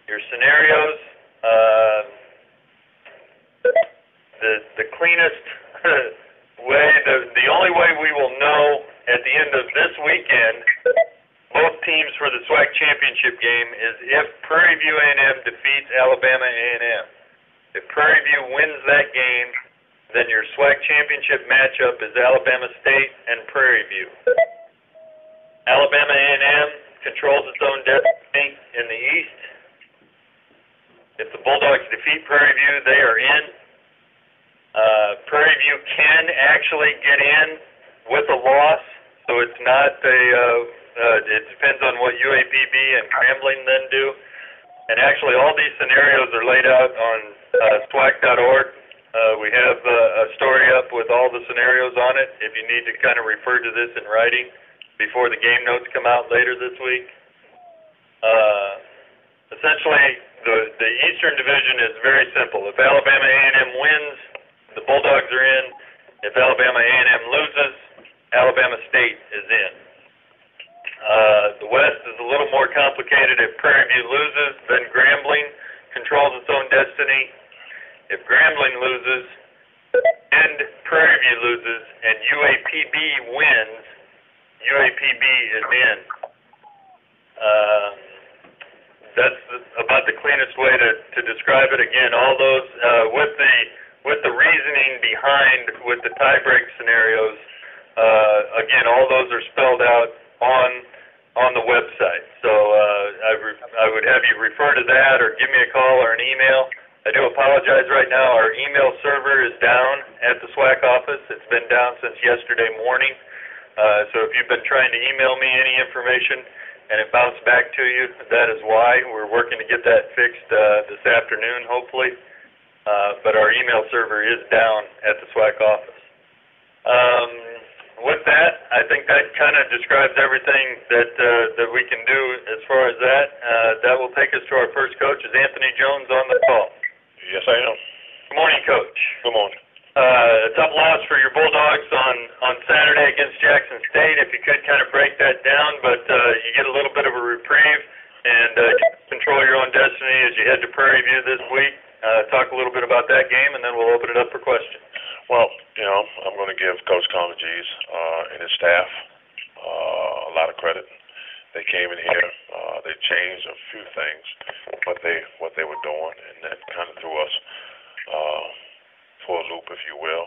your scenarios. Uh, the cleanest way, the only way we will know at the end of this weekend, both teams for the SWAC championship game, is if Prairie View A&M defeats Alabama A&M. If Prairie View wins that game, then your SWAC championship matchup is Alabama State and Prairie View. Alabama A&M controls its own destiny in the East. If the Bulldogs defeat Prairie View, they are in. Prairie View can actually get in with a loss, so it's not it depends on what UAPB and Grambling then do. And actually all these scenarios are laid out on SWAC.org. We have a story up with all the scenarios on it if you need to kind of refer to this in writing before the game notes come out later this week. Essentially, the Eastern Division is very simple. If Alabama A&M wins, the Bulldogs are in. If Alabama A&M loses, Alabama State is in. The West is a little more complicated. If Prairie View loses, then Grambling controls its own destiny. If Grambling loses and Prairie View loses and UAPB wins, UAPB is in. That's about the cleanest way to describe it. Again, all those with the reasoning behind with the tiebreak scenarios. Again, all those are spelled out on the website. So I would have you refer to that or give me a call or an email. I do apologize right now. Our email server is down at the SWAC office. It's been down since yesterday morning. So if you've been trying to email me any information and it bounced back to you, that is why. We're working to get that fixed this afternoon, hopefully. But our email server is down at the SWAC office. With that, I think that kind of describes everything that we can do as far as that. That will take us to our first coach. Is Anthony Jones on the call? Yes, I am. Good morning, Coach. Good morning. A tough loss for your Bulldogs on Saturday against Jackson State. If you could kind of break that down, but you get a little bit of a reprieve and control your own destiny as you head to Prairie View this week. Talk a little bit about that game, and then we'll open it up for questions. Well, I'm going to give Coach Collegies and his staff a lot of credit. They came in here, they changed a few things, what they were doing, and that kind of threw us for a loop, if you will.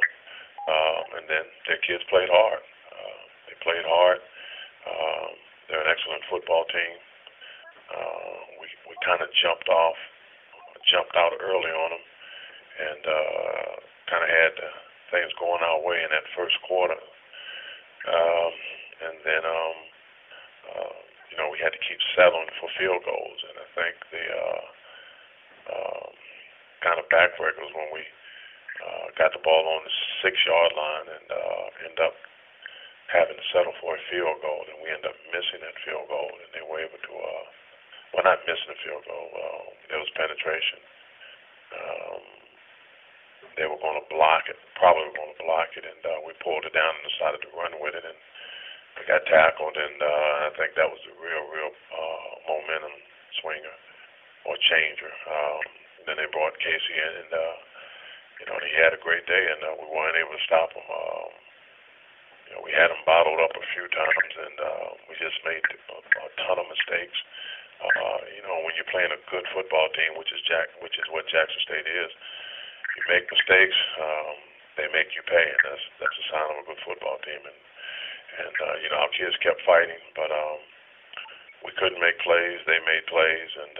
And then their kids played hard. They played hard. They're an excellent football team. We kind of jumped out early on them, and kind of had things going our way in that first quarter. And then, we had to keep settling for field goals, and I think the kind of backbreaker was when we got the ball on the 6-yard line and end up having to settle for a field goal, and we end up missing that field goal, and they were able to, not missing the field goal, there was penetration. They were going to block it, probably going to block it, and we pulled it down and decided to run with it, and we got tackled, and I think that was a real momentum swinger or changer. Then they brought Casey in, and he had a great day, and we weren't able to stop him. We had him bottled up a few times, and we just made a ton of mistakes. When you're playing a good football team, which is what Jackson State is, you make mistakes, they make you pay, and that's a sign of a good football team. And our kids kept fighting, but we couldn't make plays. They made plays, and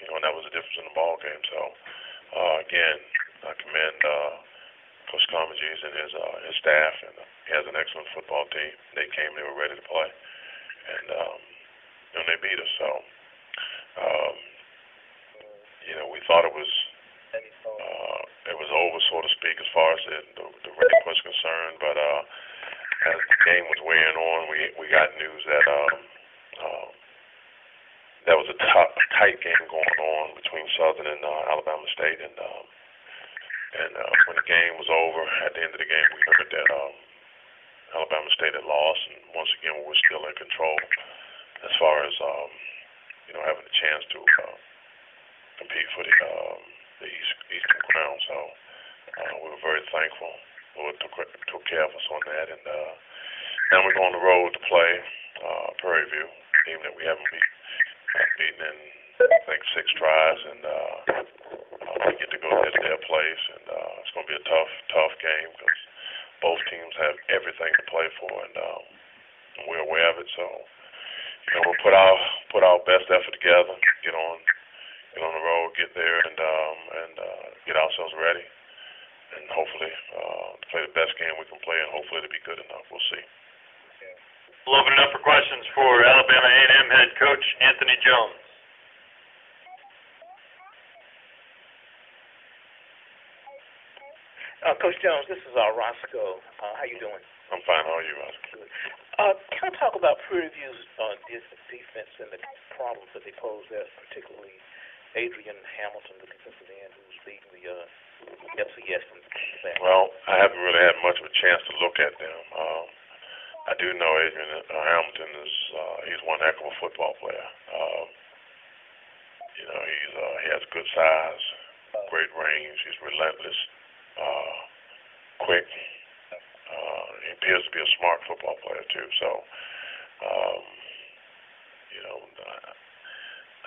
and that was the difference in the ball game. So again, I commend Coach Collegies and his staff, and he has an excellent football team. They were ready to play, and they beat us. So we thought it was over, so to speak, as far as the rating was concerned. But as the game was wearing on, we got news that there was a tight game going on between Southern and Alabama State, and when the game was over, at the end of the game, we heard that Alabama State had lost, and once again, we were still in control as far as having a chance to compete for the Eastern Crown. So we were very thankful. Lord took care of us on that, and now we go on the road to play Prairie View, a team that we haven't beaten in I think 6 tries, and we get to go to their place, and it's going to be a tough game because both teams have everything to play for, and we're aware of it. So we'll put our best effort together, get on the road, get there, and get ourselves ready, and hopefully play the best game we can play, and hopefully it'll be good enough. We'll see. We'll open it up for questions for Alabama A&M head coach Anthony Jones. Coach Jones, this is Roscoe. How you doing? I'm fine. How are you, Roscoe? Good. Can I talk about Prairie View's defense and the problems that they pose there, particularly Adrian Hamilton, the defensive end, who's leading the FCS? Well, I haven't really had much of a chance to look at them. I do know Adrian Hamilton he's one heck of a football player. He has good size, great range. He's relentless, quick. He appears to be a smart football player too. So,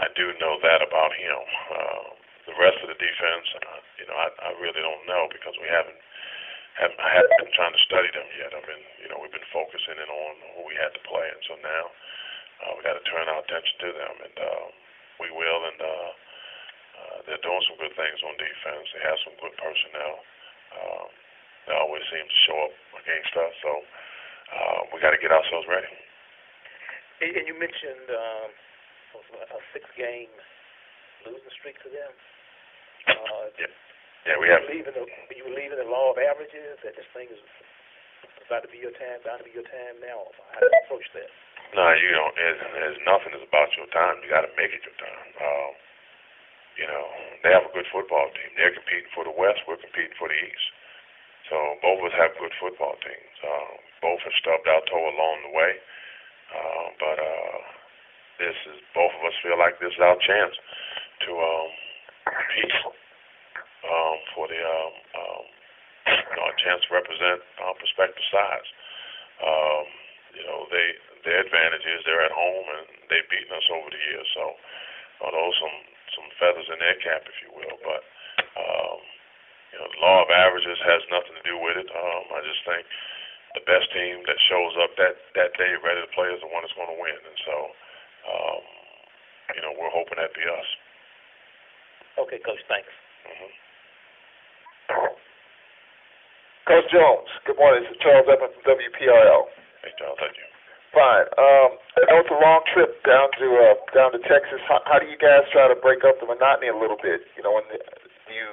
I do know that about him. The rest of the defense, I really don't know because I haven't been trying to study them yet. We've been focusing in on who we had to play, and so now we got to turn our attention to them, and we will. And they're doing some good things on defense. They have some good personnel. They always seem to show up against us, so we got to get ourselves ready. And you mentioned a 6-game losing streak to them. Yeah, we have. You believe in the law of averages, that this thing is about to be your time, bound to be your time now? How do you approach that? No, there's nothing is about your time. You got to make it your time. They have a good football team. They're competing for the West. We're competing for the East. So both of us have good football teams. Both have stubbed our toe along the way. But both of us feel like this is our chance to compete for the a chance to represent our prospective sides. Their advantage is they're at home and they've beaten us over the years. So those some feathers in their cap, if you will. But the law of averages has nothing to do with it. I just think the best team that shows up that day ready to play is the one that's going to win. And so, we're hoping that be us. Okay, Coach, thanks. Mm-hmm. Coach Jones, good morning. This is Charles Evans from WPRL. Hey, Charles, how are you? Fine. I know it's a long trip down to Texas. How do you guys try to break up the monotony a little bit? Do you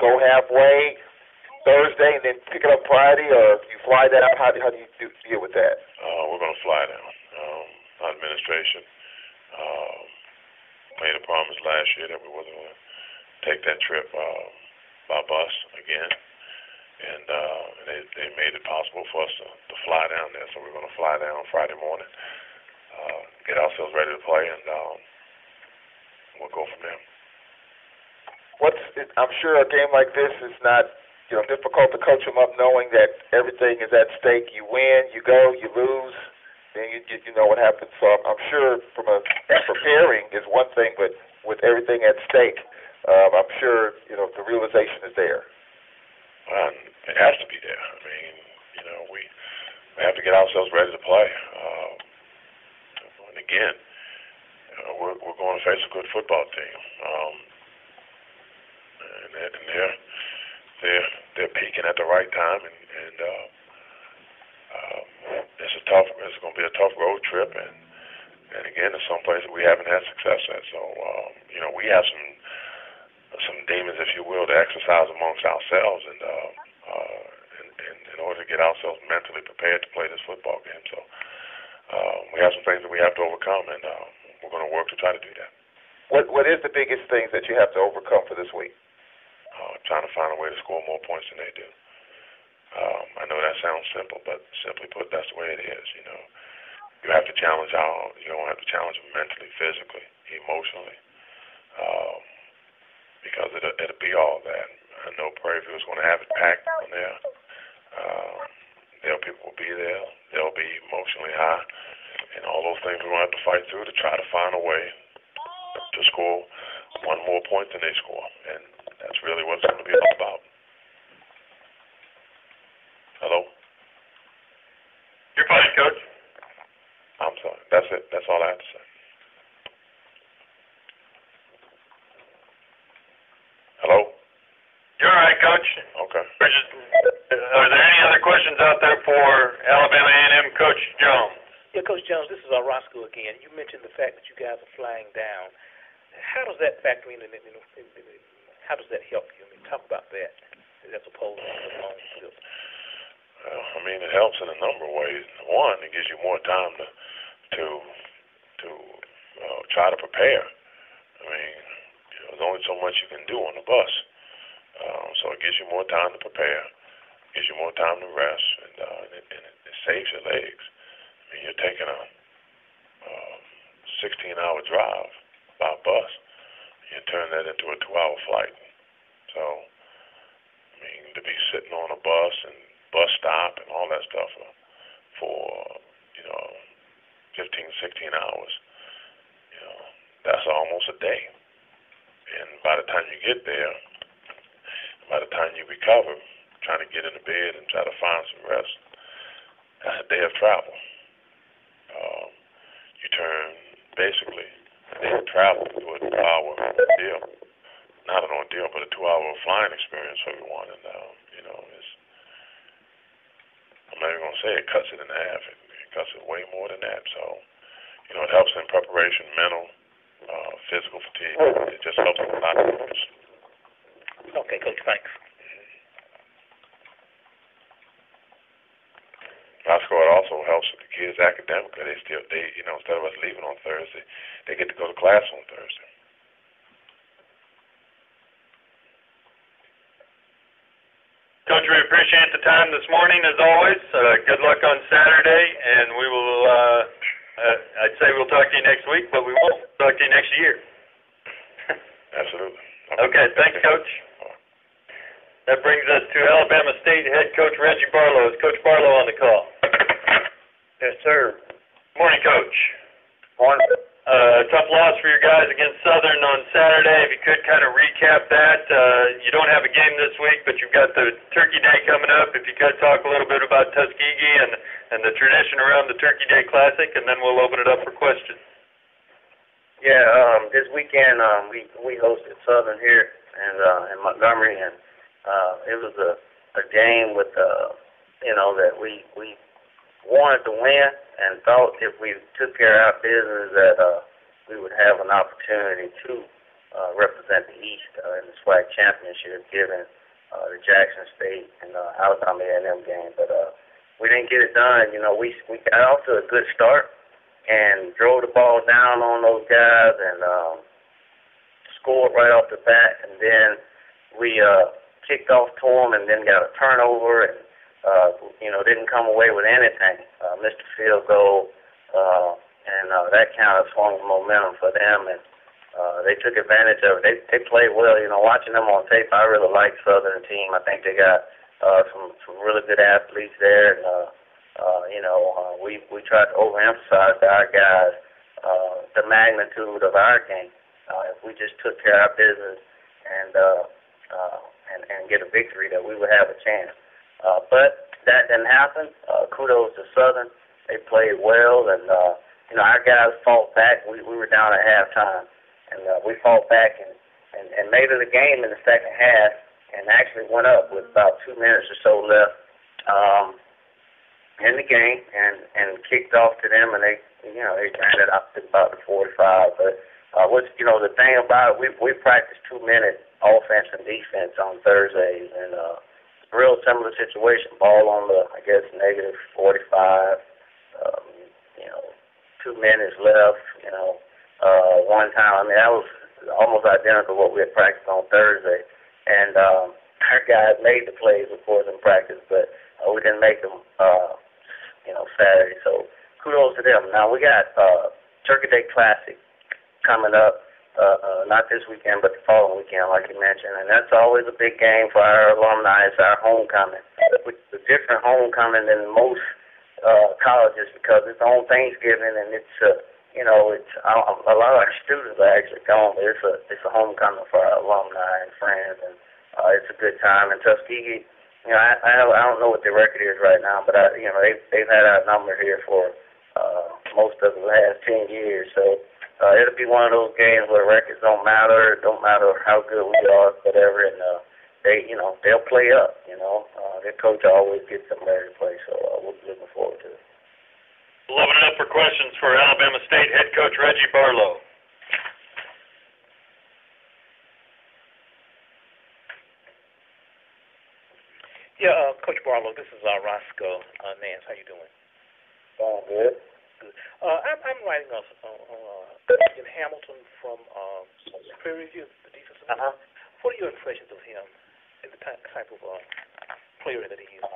go halfway Thursday and then pick it up Friday, or you fly down? How do you deal with that? We're going to fly down. Our administration made a promise last year that we were going to take that trip by bus again, and they made it possible for us to fly down there. So we're going to fly down Friday morning, get ourselves ready to play, and we'll go from there. I'm sure a game like this is not difficult to coach them up, knowing that everything is at stake. You win, you go, you lose, then you know what happens. So I'm sure preparing is one thing, but with everything at stake, I'm sure the realization is there. It has to be there. We have to get ourselves ready to play. And again, we're going to face a good football team. And they're peaking at the right time, and it's going to be a tough road trip, and again, it's some places we haven't had success at. So we have some demons, if you will, to exercise amongst ourselves, and in order to get ourselves mentally prepared to play this football game. So we have some things that we have to overcome, and we're going to work to try to do that. What is the biggest things that you have to overcome for this week? Trying to find a way to score more points than they do. I know that sounds simple, but simply put, that's the way it is. You have to challenge them mentally, physically, emotionally. it'll be all that. I know Prairie View is going to have it packed on there. People will be there. They'll be emotionally high, and all those things we're going to have to fight through to try to find a way to score one more point than they score, and that's really what it's going to be all about. Hello? You're fine, Coach. I'm sorry. That's it. That's all I have to say. Hello? You're all right, Coach. Okay. Are there any other questions out there for Alabama A&M Coach Jones? Yeah, Coach Jones, this is Roscoe again. You mentioned the fact that you guys are flying down. How does that factor in? How does that help you? I mean, talk about that as opposed to the long trip. Well, I mean, it helps in a number of ways. One, it gives you more time to try to prepare. I mean, there's only so much you can do on the bus. So it gives you more time to prepare, gives you more time to rest, and it saves your legs. I mean, you're taking a 16-hour drive by bus. You turn that into a 2-hour flight. So, I mean, to be sitting on a bus and bus stop and all that stuff for 15, 16 hours, that's almost a day. And by the time you get there, by the time you recover, trying to get into bed and try to find some rest, that's a day of travel. You turn basically a day of travel into a 2-hour deal. Not an ordeal, but a 2-hour flying experience for everyone. And, I'm not even going to say it cuts it in half. It cuts it way more than that. So, it helps in preparation, mental, physical fatigue. It just helps in a lot of ways. Okay, Coach, thanks. Roscoe, it also helps with the kids academically. They instead of us leaving on Thursday, they get to go to class on Thursday. Coach, we appreciate the time this morning, as always. Good luck on Saturday, and we will, I'd say we'll talk to you next week, but we won't talk to you next year. Absolutely. Okay, thanks, Coach. That brings us to Alabama State head coach Reggie Barlow. Is Coach Barlow on the call? Yes, sir. Morning, Coach. Morning. Tough loss for your guys against Southern on Saturday. If you could kind of recap that. You don't have a game this week, but you've got the Turkey Day coming up. If you could talk a little bit about Tuskegee and the tradition around the Turkey Day Classic, and then we'll open it up for questions. Yeah, this weekend we hosted Southern here in Montgomery, and it was a game with that we wanted to win and thought if we took care of our business that we would have an opportunity to represent the East in the SWAC championship, given the Jackson State and Alabama A&M game. But we didn't get it done. We got off to a good start and drove the ball down on those guys and scored right off the bat, and then we kicked off to them and then got a turnover and didn't come away with anything. Missed the field goal, and that kind of swung the momentum for them, and they took advantage of it. They played well. Watching them on tape, I really like Southern team. I think they got some really good athletes there, and we tried to overemphasize to our guys the magnitude of our game. If we just took care of our business and get a victory, that we would have a chance. But that didn't happen. Kudos to Southern. They played well, and our guys fought back. We were down at halftime, and we fought back and made it a game in the second half, and actually went up with about 2 minutes or so left in the game, and kicked off to them, and they ran it up to about the 45. But the thing about it, we practiced 2-minute offense and defense on Thursdays, and real similar situation. Ball on the, negative 45. 2 minutes left. One time. That was almost identical to what we had practiced on Thursday. And our guys made the plays, of course, in practice, but we didn't make them, Saturday. So kudos to them. Now we got Turkey Day Classic coming up not this weekend, but the following weekend, like you mentioned. And that's always a big game for our alumni. It's our homecoming, which is a different homecoming than most colleges because it's on Thanksgiving and it's a lot of our students are actually gone, but it's a homecoming for our alumni and friends, and it's a good time. And Tuskegee, I don't know what the record is right now, but they've had our number here for most of the last 10 years, so it'll be one of those games where records don't matter. It don't matter how good we are, whatever, and they'll play up. Their coach always gets them ready to play, so we'll be looking forward to it. We'll open it up for questions for Alabama State head coach Reggie Barlow. Yeah, Coach Barlow, this is Roscoe Nance. How you doing? Doing good. Good. I'm writing in Hamilton from Prairie View, the defensive. What are your impressions of him and the type of player that he is?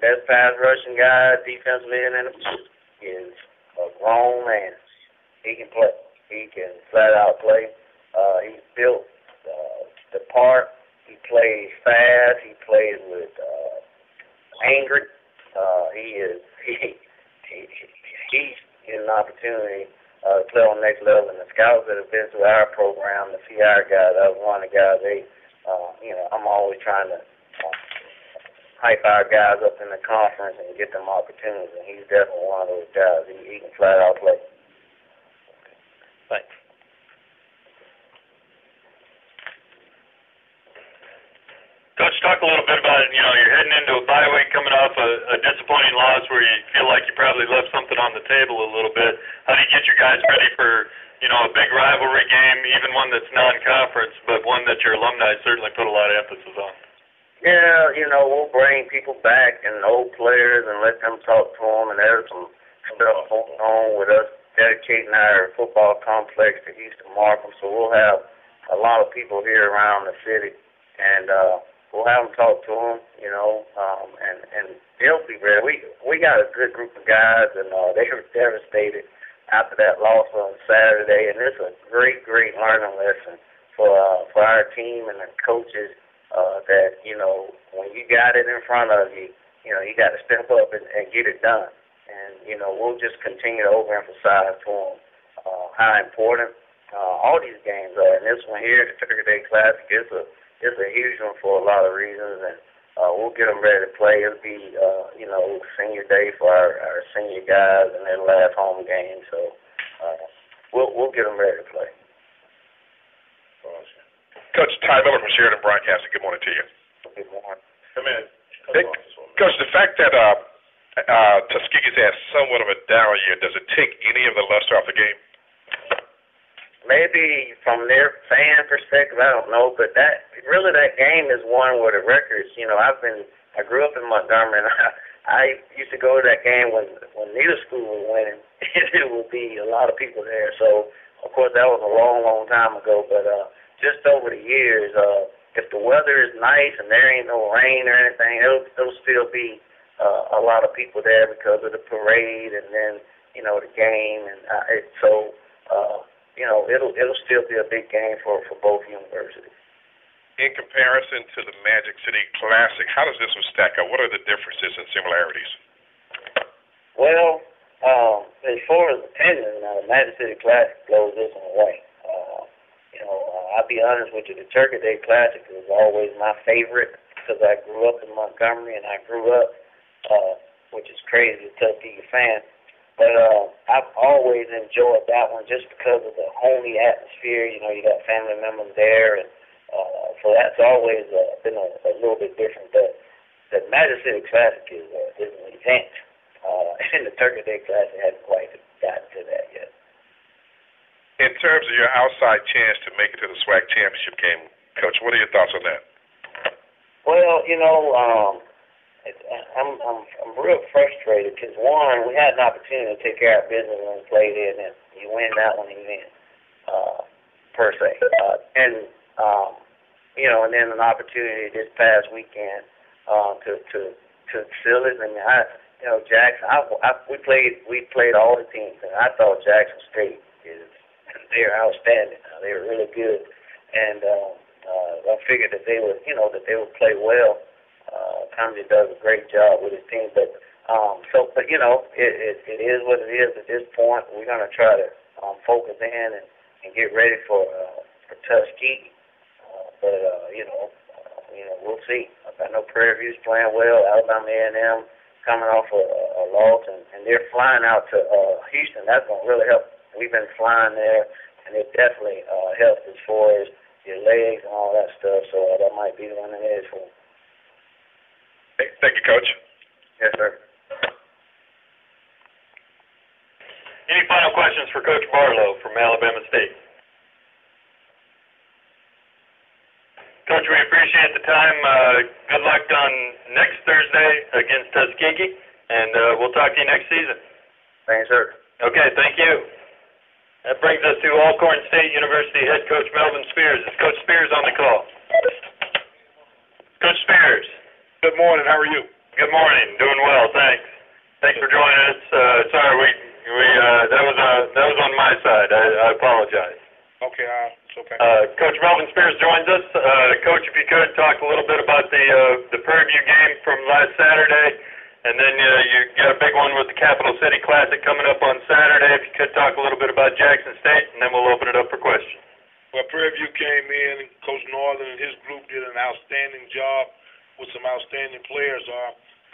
Best pass rushing guy, defensively in the is a grown man. He can play. He can flat out play. He's built the part. He plays fast. He plays with anger. He's getting an opportunity to play on the next level. And the scouts that have been through our program, the CR guys, that was one of the guys. I'm always trying to hype our guys up in the conference and get them opportunities. And he's definitely one of those guys. He can flat out play. Thanks. Coach, talk a little bit about it. You're heading into a bye week, coming off a disappointing loss where you feel like you probably left something on the table a little bit. How do you get your guys ready for, a big rivalry game, even one that's non-conference, but one that your alumni certainly put a lot of emphasis on? Yeah, we'll bring people back and old players and let them talk to them. And there's some stuff going on with us dedicating our football complex to Eastern Markham. So we'll have a lot of people here around the city, and we'll have them talk to them, and they'll be ready. We got a good group of guys, and they were devastated after that loss on Saturday. And it's a great, great learning lesson for our team and the coaches. That, when you got it in front of you, you got to step up and get it done. And, we'll just continue to overemphasize to them how important all these games are. And this one here, the Turkey Day Classic, is a huge one for a lot of reasons. And we'll get them ready to play. It'll be, senior day for our senior guys and their last home game. So we'll get them ready to play. Coach Ty Miller from Sheridan Broadcasting, good morning to you. Good morning. Come in. Coach, the fact that Tuskegee's had somewhat of a down year, does it take any of the luster off the game? Maybe from their fan perspective, I don't know, but that game is one where the records, I grew up in Montgomery, and I used to go to that game when neither school was winning, and it would be a lot of people there. So, of course, that was a long, long time ago, but just over the years, if the weather is nice and there ain't no rain or anything, it'll still be a lot of people there because of the parade and then, the game. And it'll still be a big game for both universities. In comparison to the Magic City Classic, how does this one stack up? What are the differences and similarities? Well, as far as attendance, the Magic City Classic blows this one away. I'll be honest with you, the Turkey Day Classic was always my favorite because I grew up in Montgomery and I grew up, which is crazy, a Tuskegee fan. But I've always enjoyed that one just because of the homey atmosphere. You got family members there, and so that's always been a little bit different. But the Magic City Classic is an event, and the Turkey Day Classic hasn't quite gotten to that yet. In terms of your outside chance to make it to the SWAC championship game, Coach, what are your thoughts on that? Well, I'm real frustrated because, one, we had an opportunity to take care of business when we played it, and you win that one, you win, per se. And then an opportunity this past weekend to seal it. And Jackson, we played all the teams, and I thought Jackson State they're outstanding. They're really good, and I figured that they would, that they would play well. Tommy does a great job with his team, but it is what it is at this point. We're gonna try to focus in and get ready for Tuskegee, we'll see. I know Prairie View's playing well. Alabama A&M coming off a loss, and they're flying out to Houston. That's gonna really help. We've been flying there, and it definitely helps as far as your legs and all that stuff. So that might be the one that is for. Thank you, Coach. Yes, sir. Any final questions for Coach Barlow from Alabama State? Coach, we appreciate the time. Good luck on next Thursday against Tuskegee, and we'll talk to you next season. Thanks, sir. Okay, thank you. That brings us to Alcorn State University head coach Melvin Spears. Is Coach Spears on the call? Coach Spears. Good morning. How are you? Good morning. Doing well, thanks. Thanks for joining us. Sorry, that was on my side. I apologize. Okay, it's okay. Coach Melvin Spears joins us. Coach, if you could talk a little bit about the Prairie View game from last Saturday, and then you got a big one with the Capital City Classic coming up on Saturday. If you could talk a little bit about Jackson State, and then we'll open it up for questions. Well, Prairie View came in, and Coach Northern and his group did an outstanding job with some outstanding players.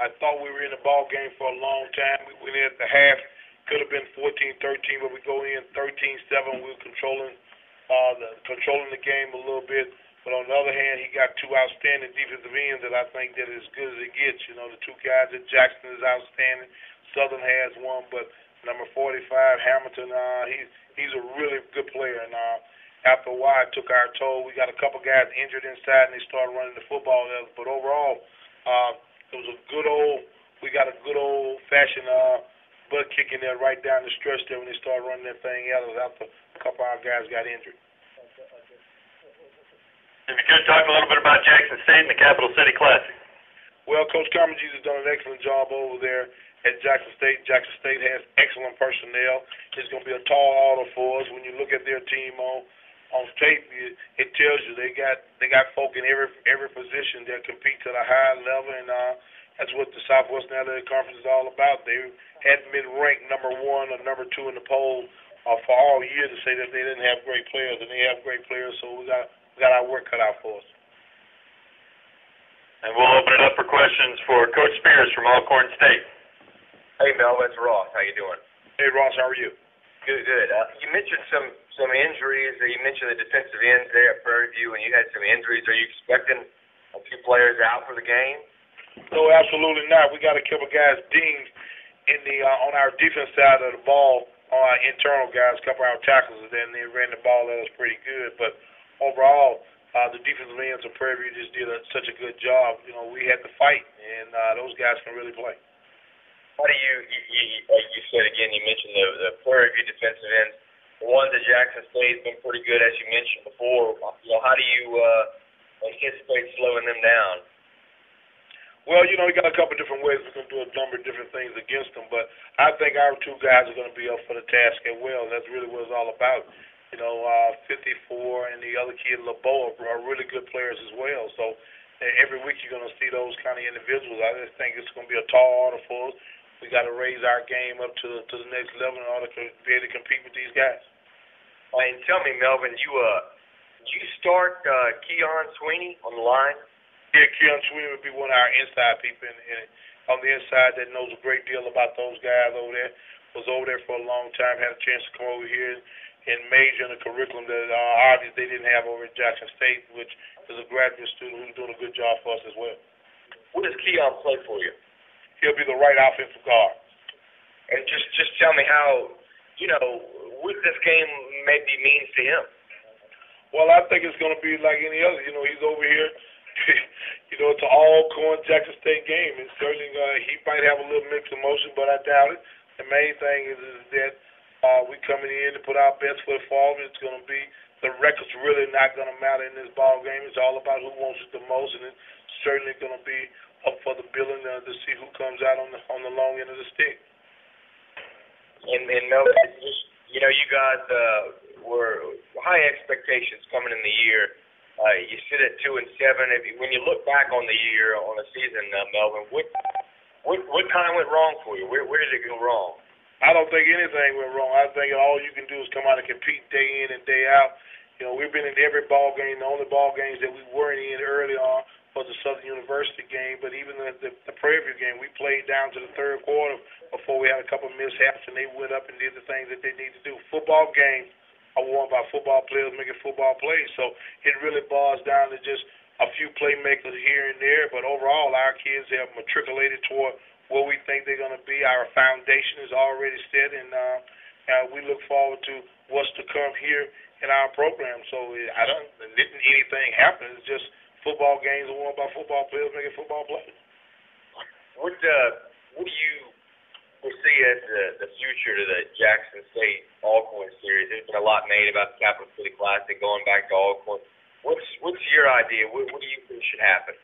I thought we were in the ball game for a long time. We went in at the half, could have been 14-13, but we go in 13-7. We were controlling the game a little bit. But on the other hand, he got two outstanding defensive ends that I think that is as good as it gets. The two guys at Jackson is outstanding. Southern has one, but number 45, Hamilton, he's a really good player. And after a while, it took our toll. We got a couple guys injured inside, and they started running the football. But overall, it was we got a good old-fashioned butt kick in there right down the stretch there when they started running that thing out. It was after a couple of our guys got injured. If you could talk a little bit about Jackson State and the Capital City Classic. Well, Coach Carmagees has done an excellent job over there at Jackson State. Jackson State has excellent personnel. It's going to be a tall order for us. When you look at their team on tape, it tells you they got folk in every position that compete to the high level, and that's what the Southwestern Athletic Conference is all about. They hadn't been ranked number 1 or number 2 in the poll for all year to say that they didn't have great players, and they have great players. So we got our work cut out for us. And we'll open it up for questions for Coach Spears from Alcorn State. Hey, Mel, it's Ross. How you doing? Hey, Ross, how are you? Good. You mentioned some injuries. You mentioned the defensive ends there at Prairie View, and you had some injuries. Are you expecting a few players out for the game? No, absolutely not. We got a couple guys dinged in on our defense side of the ball, on our internal guys. A couple of our tackles, and then they ran the ball at us pretty good. But overall, the defensive ends of Prairie View just did such a good job. We had to fight, and those guys can really play. How do you said again, you mentioned the Prairie View defensive ends. The ones at Jackson State have been pretty good, as you mentioned before. How do you anticipate slowing them down? Well, we got a couple of different ways we can do a number of different things against them, but I think our two guys are going to be up for the task as well. That's really what it's all about. 54 and the other kid, LeBeau, are really good players as well. So every week you're going to see those kind of individuals. I just think it's going to be a tall order for us. We got to raise our game up to the next level in order to be able to compete with these guys. And tell me, Melvin, you start Keon Sweeney on the line? Yeah, Keon Sweeney would be one of our inside people on the inside that knows a great deal about those guys over there. Was over there for a long time, had a chance to come over here and major in a curriculum that obviously they didn't have over at Jackson State, which is a graduate student who's doing a good job for us as well. What does Keon play for you? He'll be the right offensive guard. And just tell me how, what this game maybe means to him. Well, I think it's going to be like any other. He's over here. It's an all-corn Jackson State game. And certainly he might have a little mixed emotion, but I doubt it. The main thing is that we coming in to put our best foot forward. It's going to be the record's really not going to matter in this ball game. It's all about who wants it the most, and it's certainly going to be up for the billing to see who comes out on the long end of the stick. And Melvin, you guys were high expectations coming in the year. You sit at 2-7. When you look back on the year, on the season, Melvin, what kind of went wrong for you? Where did it go wrong? I don't think anything went wrong. I think all you can do is come out and compete day in and day out. You know, we've been in every ball game. The only ball games that we weren't in early on was the Southern University game. But even the Prairie View game, we played down to the third quarter before we had a couple of mishaps, and they went up and did the things that they need to do. Football games are won by football players making football plays. So it really boils down to just a few playmakers here and there. But overall, our kids have matriculated toward where we think they're going to be. Our foundation is already set, and we look forward to what's to come here in our program. So didn't anything happen. It's just football games are won by football players making football plays. What do you foresee as the future to the Jackson State Alcorn series? There's been a lot made about the Capital City Classic going back to Alcorn. What's your idea? What do you think should happen?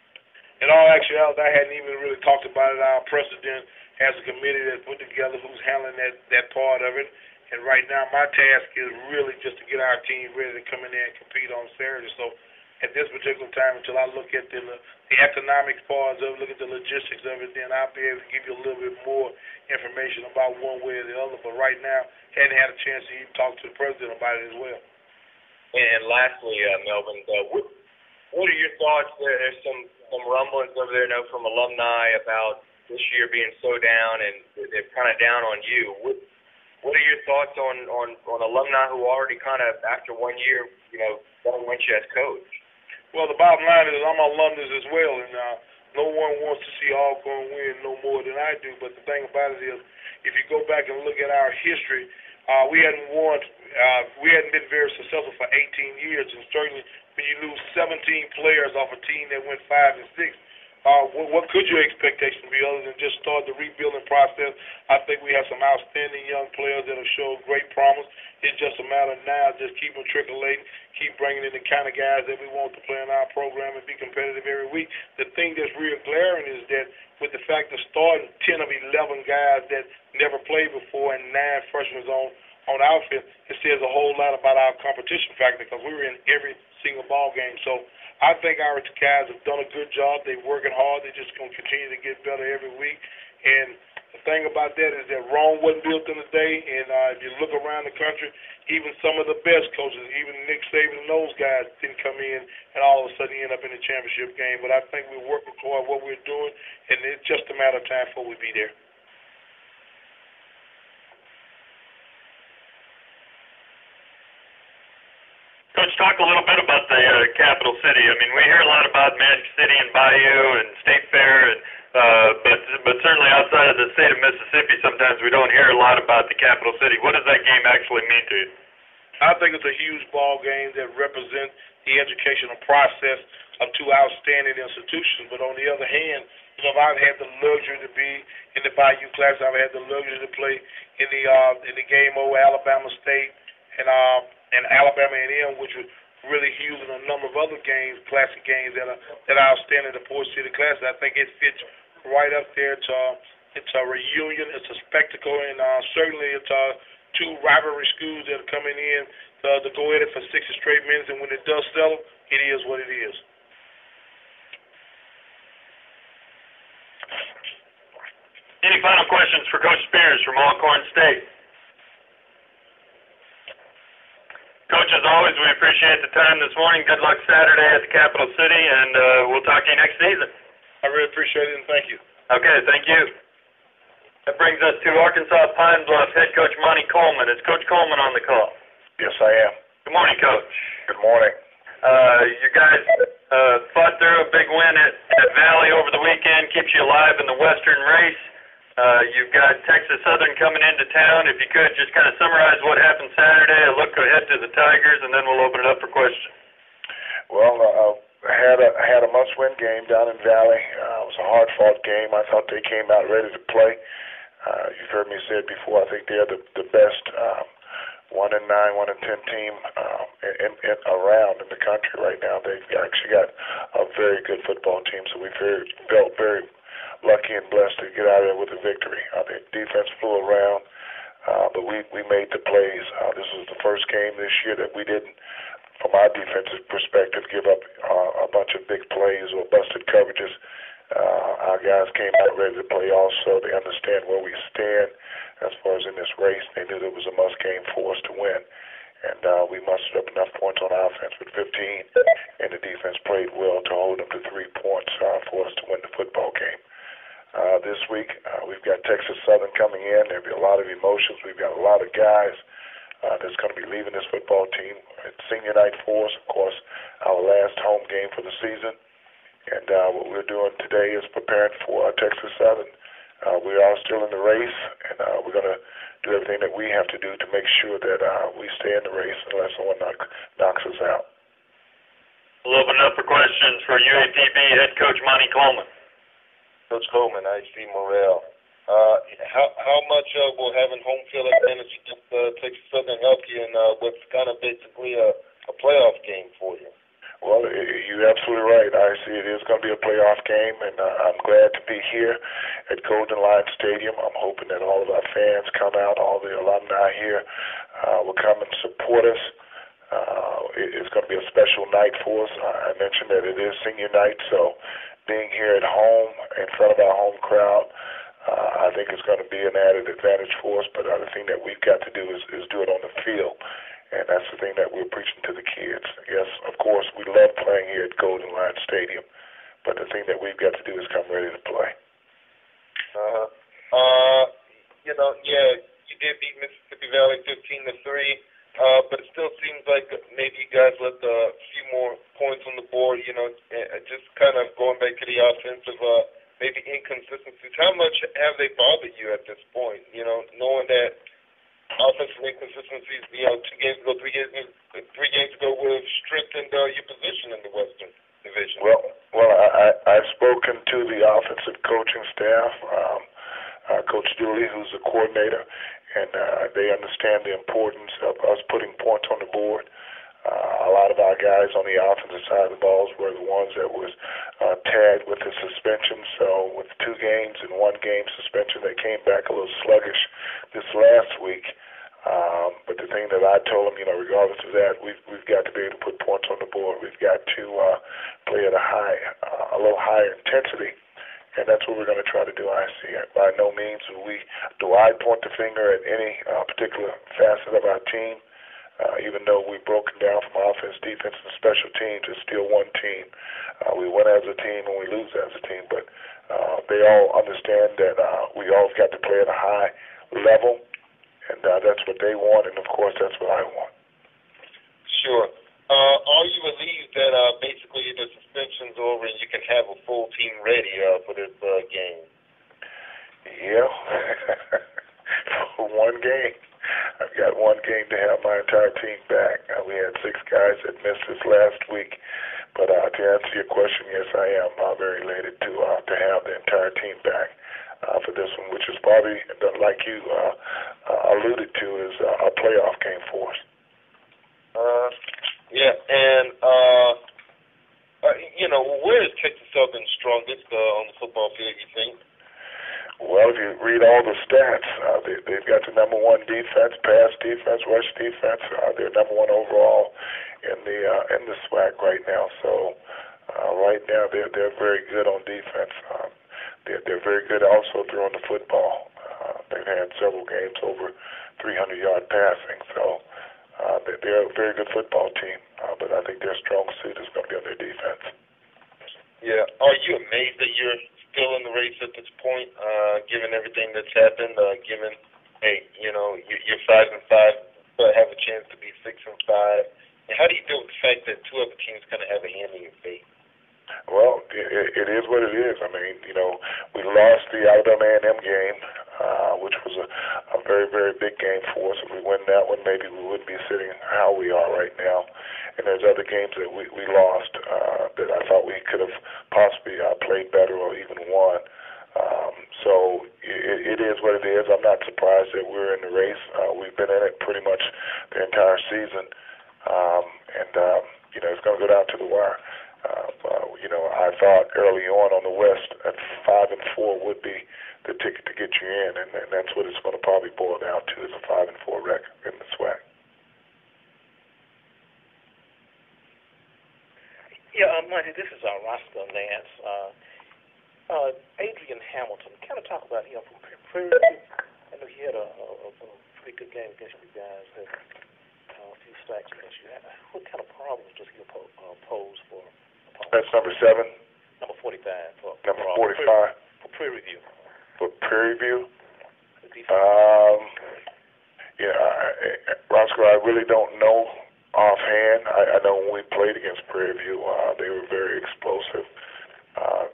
In all actuality, I hadn't even really talked about it. Our president has a committee that's put together who's handling that part of it. And right now, my task is really just to get our team ready to come in there and compete on Saturday. So at this particular time, until I look at the economics parts of it, look at the logistics of it, then I'll be able to give you a little bit more information about one way or the other. But right now, hadn't had a chance to even talk to the president about it as well. And lastly, Melvin, what are your thoughts? There's some rumblings over there, from alumni about this year being so down, and they're kind of down on you. What are your thoughts on alumni who already kind of, after 1 year, don't want you as coach? Well, the bottom line is I'm an alumnus as well, and no one wants to see Alcorn win no more than I do. But the thing about it is, if you go back and look at our history, we hadn't been very successful for 18 years, and certainly when you lose 17 players off a team that went 5-6, what could your expectation be other than just start the rebuilding process? I think we have some outstanding young players that have showed great promise. It's just a matter now just keep matriculating, keep bringing in the kind of guys that we want to play in our program and be competitive every week. The thing that's real glaring is that with the fact of starting 10 of 11 guys that never played before and 9 freshmen on outfit, it says a whole lot about our competition factor because we were in every single ball game. So I think our guys have done a good job. They're working hard. They're just going to continue to get better every week. And the thing about that is that Rome wasn't built in a day. And if you look around the country, even some of the best coaches, even Nick Saban and those guys didn't come in and all of a sudden end up in the championship game. But I think we're working toward what we're doing, and it's just a matter of time before we be there. Coach, talk a little bit about the capital city. I mean, we hear a lot about Magic City and Bayou and State Fair, and but certainly outside of the state of Mississippi, sometimes we don't hear a lot about the capital city. What does that game actually mean to you? I think it's a huge ball game that represents the educational process of two outstanding institutions. But on the other hand, I've had the luxury to be in the Bayou Classic. I've had the luxury to play in the game over Alabama State and Alabama A&M, which was really huge, and a number of other games, classic games that are outstanding in the Port City Classic. I think it fits right up there. It's a reunion. It's a spectacle, and certainly it's two rivalry schools that are coming in to go at it for 60 straight minutes, and when it does settle, it is what it is. Any final questions for Coach Spears from Alcorn State? Coach, as always, we appreciate the time this morning. Good luck Saturday at the Capital City, and we'll talk to you next season. I really appreciate it, and thank you. Okay, thank you. That brings us to Arkansas Pine Bluff head coach Monty Coleman. Is Coach Coleman on the call? Yes, I am. Good morning, Coach. Good morning. You guys fought through a big win at Valley over the weekend, keeps you alive in the Western race. You've got Texas Southern coming into town. If you could, just kind of summarize what happened Saturday, a look ahead to the Tigers, and then we'll open it up for questions. Well, I had a must-win game down in Valley. It was a hard-fought game. I thought they came out ready to play. You've heard me say it before. I think they're the best 1-9, 1-10 team around in the country right now. They've actually got a very good football team, so we felt very lucky and blessed to get out of there with a victory. The defense flew around. but we made the plays. This was the first game this year that we didn't, from our defensive perspective, give up a bunch of big plays or busted coverages. Our guys came out ready to play also. They understand where we stand as far as in this race. They knew that it was a must game for us to win. And we mustered up enough points on offense with 15, and the defense played well to hold them to 3 points for us to win the football game. This week, we've got Texas Southern coming in. There'll be a lot of emotions. We've got a lot of guys that's going to be leaving this football team. It's senior night for us, of course, our last home game for the season. And what we're doing today is preparing for Texas Southern. We are still in the race, and we're going to do everything that we have to do to make sure that we stay in the race unless someone knocks us out. We'll open up for questions for UAPB head coach Monty Coleman. Coach Coleman, I see Morrell. How much will having home field advantage against Texas Southern help you in what's kind of basically a playoff game for you? Well, you're absolutely right. I see it is going to be a playoff game, and I'm glad to be here at Golden Lion Stadium. I'm hoping that all of our fans come out, all the alumni here will come and support us. It's going to be a special night for us. I mentioned that it is senior night, so being here at home in front of our home crowd, I think it's going to be an added advantage for us. But the other thing that we've got to do is do it on the field. And that's the thing that we're preaching to the kids. Yes, of course, we love playing here at Golden Lion Stadium, but the thing that we've got to do is come ready to play. You did beat Mississippi Valley 15-3, but it still seems like maybe you guys left a few more points on the board. Just kind of going back to the offensive, maybe inconsistencies. How much have they bothered you at this point? Knowing that offensive inconsistencies, 2 games ago, 3 games ago would have strengthened your position in the Western Division. Well, I've spoken to the offensive coaching staff, Coach Dooley, who's the coordinator, and they understand the importance of us putting points on the board. A lot of our guys on the offensive side of the balls were the ones that was tagged with the suspension. So with 2 games and 1 game suspension, they came back a little sluggish this last week. But the thing that I told them, regardless of that, we've got to be able to put points on the board. We've got to play at a little higher intensity, and that's what we're going to try to do. I see it. By no means do I point the finger at any particular facet of our team. Even though we've broken down from offense, defense, and special teams, it's still one team. We win as a team and we lose as a team, but they all understand that we all got to play at a high level, and that's what they want, and of course that's what I want. Sure. Are you relieved that basically the suspension's over and you can have a full team ready for this game? Yeah. For 1 game. I've got 1 game to have my entire team back. We had 6 guys that missed this last week. But to answer your question, yes, I am very elated to have the entire team back for this one, which is probably, like you alluded to, is a playoff game for us. Where is Texas Southern strongest on the football field, you think? Well, if you read all the stats, they've got the number 1 defense, pass defense, rush defense. They're number 1 overall in the SWAC right now. So right now they're very good on defense. They're very good also throwing the football. They've had several games over 300-yard passing. So they're a very good football team. But I think their strong suit is going to be on their defense. Yeah. Are you amazed that you're still in the race at this point, given everything that's happened, given, you're 5-5, but have a chance to be 6-5? And how do you deal with the fact that 2 other teams kind of have a hand in your fate? Well, it is what it is. I mean, we lost the Alabama A&M game, which was a very, very big game for us. If we win that one, maybe we wouldn't be sitting how we are right now. And there's other games that we lost that I thought we could have possibly played better or even won. So it is what it is. I'm not surprised that we're in the race. We've been in it pretty much the entire season. It's going to go down to the wire. I thought early on the West at 5-4 would be the ticket to get you in, and that's what it's going to probably boil down to is a 5-4 record in the SWAC. Yeah, Monty, this is Roscoe Nance. Adrian Hamilton, kind of talk about him from Prairie View. I know he had a pretty good game against you guys, a few stacks against you. What kind of problems does he pose for opponents? That's number 7. Number 45. Number 45. For Prairie View. For Prairie View? Roscoe, I really don't know offhand. I know when we played against Prairie View, they were very explosive.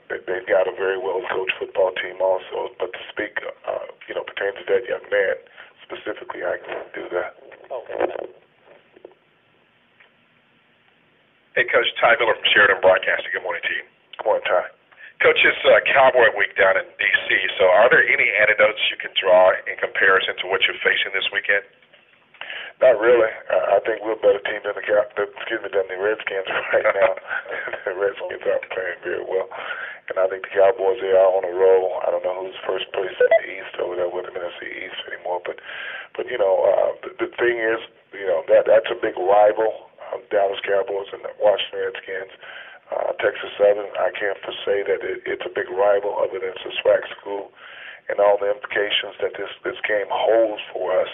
They've got a very well-coached football team also. But to speak, pertaining to that young man specifically, I can't do that. Okay. Hey, Coach, Ty Miller from Sheridan Broadcasting. Good morning to you. Good morning, Ty. Coach, it's Cowboy Week down in D.C., so are there any anecdotes you can draw in comparison to what you're facing this weekend? Not really. I think we're a better team than the Redskins right now. The Redskins aren't playing very well. And I think the Cowboys, they are on a roll. I don't know who's first place in the East over there with them in the East anymore. But the thing is, that's a big rival, Dallas Cowboys and the Washington Redskins. Texas Southern, I can't say that it's a big rival other than it's a SWAC school. And all the implications that this game holds for us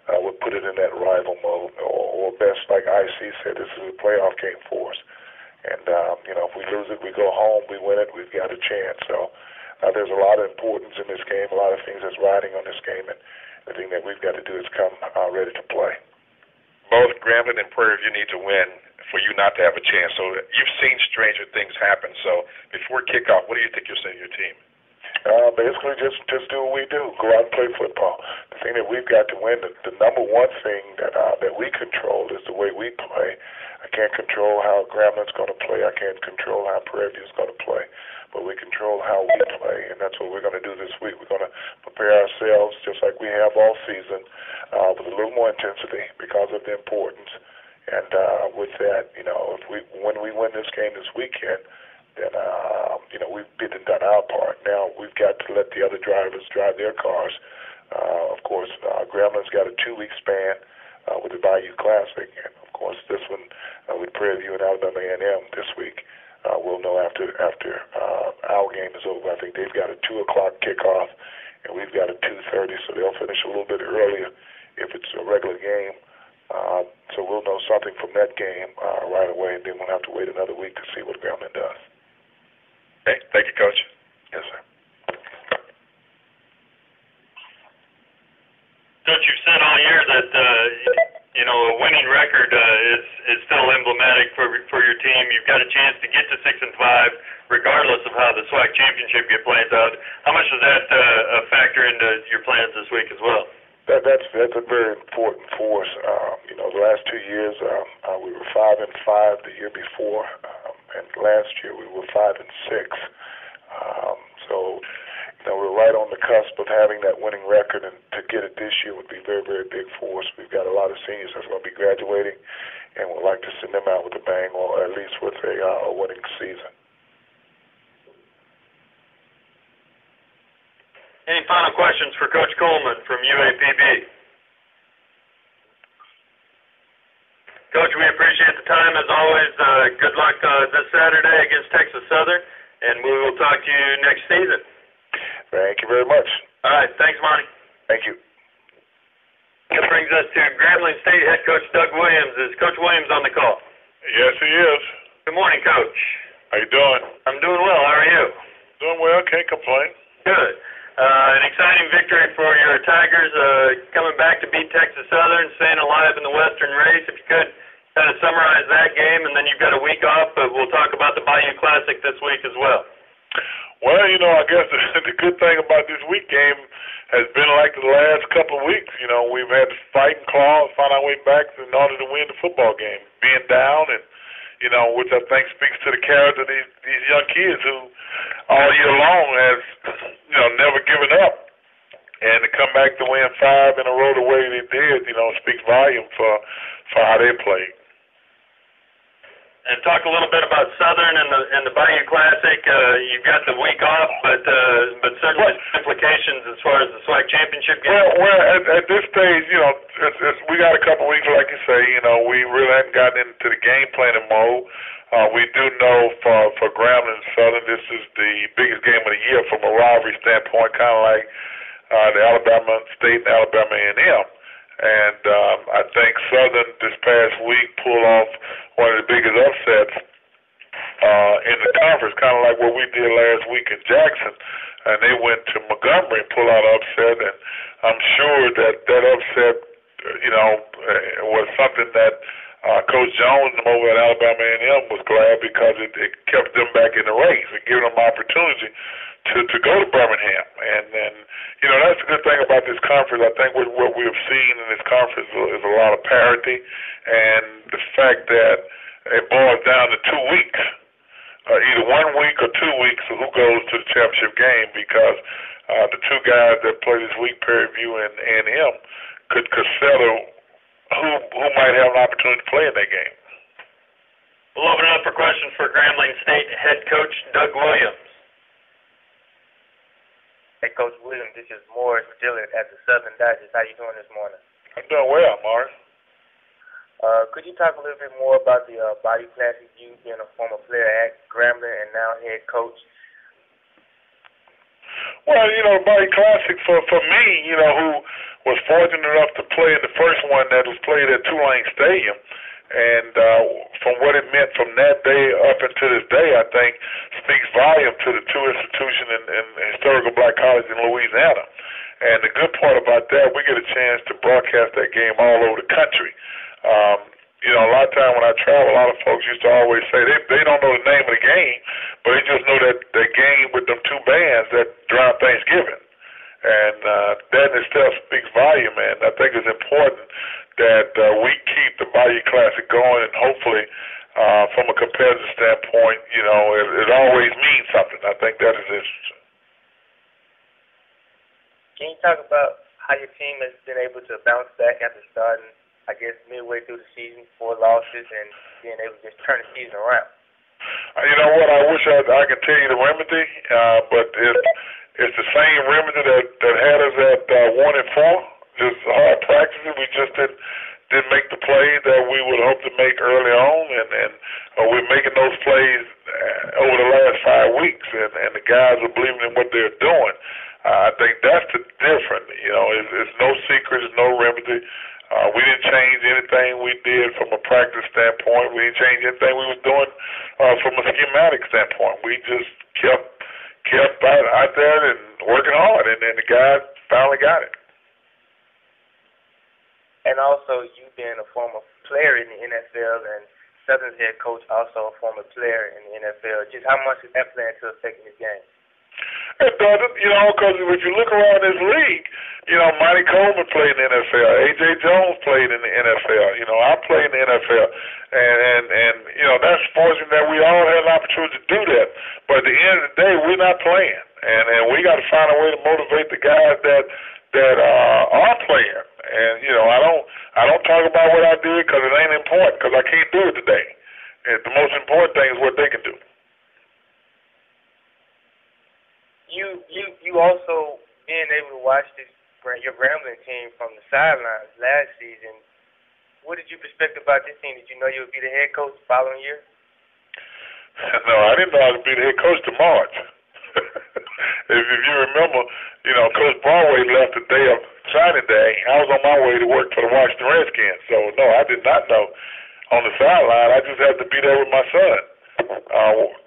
would put it in that rival mode, or best, like IC said, this is a playoff game for us. And, if we lose it, we go home, we win it, we've got a chance. So there's a lot of importance in this game, a lot of things that's riding on this game, and the thing that we've got to do is come ready to play. Both Grambling and Prairie View need to win for you not to have a chance. So you've seen stranger things happen. So before kickoff, what do you think you'll say to your team? Basically, just do what we do. Go out and play football. The thing that we've got to win, the number one thing that we control is the way we play. I can't control how Grambling's going to play. I can't control how Prairie View's going to play. But we control how we play, and that's what we're going to do this week. We're going to prepare ourselves just like we have all season with a little more intensity because of the importance. And with that, when we win this game this weekend, then we've been and done our part. Now we've got to let the other drivers drive their cars. Of course, Grambling's got a 2-week span with the Bayou Classic, and of course this one with Prairie View and Alabama A&M this week. We'll know after our game is over. I think they've got a 2 o'clock kickoff, and we've got a 2:30, so they'll finish a little bit earlier if it's a regular game. So we'll know something from that game right away, and then we'll have to wait another week to see what Grambling does. Okay, thank you, Coach. Yes, sir. Coach, you've said all year that a winning record is still emblematic for your team. You've got a chance to get to 6-5, regardless of how the SWAC championship game plays out. How much does that factor into your plans this week as well? That's a very important for us. The last 2 years we were 5-5 the year before, and last year we were 5-6. So we're right on the cusp of having that winning record, and to get it this year would be very, very big for us. We've got a lot of seniors that's going to be graduating, and we'd like to send them out with a bang, or at least with a winning season. Any final questions for Coach Coleman from UAPB? Coach, we appreciate the time as always. Good luck this Saturday against Texas Southern, and we will talk to you next season. Thank you very much. All right. Thanks, Monty. Thank you. That brings us to Grambling State head coach Doug Williams. Is Coach Williams on the call? Yes, he is. Good morning, Coach. How you doing? I'm doing well. How are you? Doing well. Can't complain. Good. An exciting victory for your Tigers, coming back to beat Texas Southern, staying alive in the Western race. If you could kind of summarize that game, and then you've got a week off, but we'll talk about the Bayou Classic this week as well. Well, I guess the good thing about this week game has been like the last couple of weeks. We've had to fight and claw and find our way back in order to win the football game. Being down and, which I think speaks to the character of these young kids who all year long has, never given up. And to come back to win 5 in a row the way they did, speaks volume for how they played. and talk a little bit about Southern and the Bayou Classic. You've got the week off, but certainly implications as far as the SWAC championship game. Well, at this stage, we got a couple weeks, like you say. We really haven't gotten into the game planning mode. We do know for Grambling and Southern, this is the biggest game of the year from a rivalry standpoint, kind of like the Alabama State and Alabama A&M. And I think Southern this past week pulled off one of the biggest upsets in the conference, kind of like what we did last week in Jackson. And they went to Montgomery and pulled out an upset. And I'm sure that upset, was something that Coach Jones over at Alabama A&M was glad because it kept them back in the race and giving them opportunity to go to Birmingham. And that's the good thing about this conference. I think what we have seen in this conference is a lot of parity, and the fact that it boils down to 2 weeks, either 1 week or 2 weeks, of who goes to the championship game, because the two guys that play this week, Prairie View and A&M, could settle who might have an opportunity to play in that game. We'll open it up for questions for Grambling State head coach Doug Williams. Hey, Coach Williams, this is Morris Dillard at the Southern Digest. How you doing this morning? I'm doing well, Morris. Could you talk a little bit more about the Bayou Classic, you being a former player at Grambling and now head coach? Well, the Bayou Classic for me, who was fortunate enough to play in the first one that was played at Tulane Stadium, and from what it meant from that day up until this day, I think speaks volume to the two institutions in historical black college in Louisiana. And the good part about that, we get a chance to broadcast that game all over the country. A lot of time when I travel, a lot of folks used to always say they don't know the name of the game, but they just know that game with them two bands that drown Thanksgiving. And that in itself speaks volume, and I think it's important that we keep the Bayou Classic going, and hopefully from a competitive standpoint, it always means something. I think that is interesting. Can you talk about how your team has been able to bounce back after starting, I guess, midway through the season, 4 losses, and being able to just turn the season around? You know what? I wish I could tell you the remedy, but it's the same remedy that had us at 1-4. Just hard practices. We just didn't make the plays that we would hope to make early on, and we're making those plays over the last 5 weeks, and the guys are believing in what they're doing. I think that's the difference. It's no secret, it's no remedy. We didn't change anything we did from a practice standpoint. We didn't change anything we was doing from a schematic standpoint. We just kept out there and working hard, and the guys finally got it. And also, you being a former player in the NFL and Southern's head coach, also a former player in the NFL, just how much is that playing to affect this game? It doesn't, because if you look around this league, Monty Coleman played in the NFL. A.J. Jones played in the NFL. I played in the NFL. And that's fortunate that we all had an opportunity to do that. But at the end of the day, we're not playing. And we got to find a way to motivate the guys that are playing. And, I don't talk about what I did because it ain't important, because I can't do it today. And the most important thing is what they can do. You also being able to watch your Grambling team from the sidelines last season. What did you expect about this team? Did you know you would be the head coach the following year? No, I didn't know I would be the head coach to March. If you remember, Coach Broadway left the day of signing day. I was on my way to work for the Washington Redskins. So, no, I did not know on the sideline. I just had to be there with my son.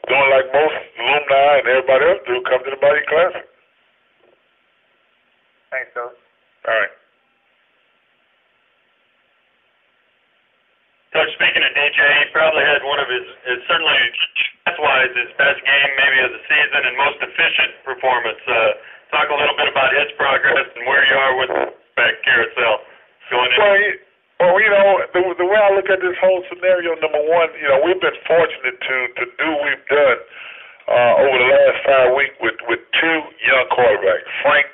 Doing like most alumni and everybody else do, come to the Bayou Classic. Thanks, Coach. All right. Coach, speaking of DJ, he probably had one of his certainly stats-wise, his best game maybe of the season and most efficient performance. Talk a little bit about his progress and where you are with back carousel going in. Well, the way I look at this whole scenario, number one, we've been fortunate to do what we've done over the last 5 weeks with 2 young quarterbacks. Frank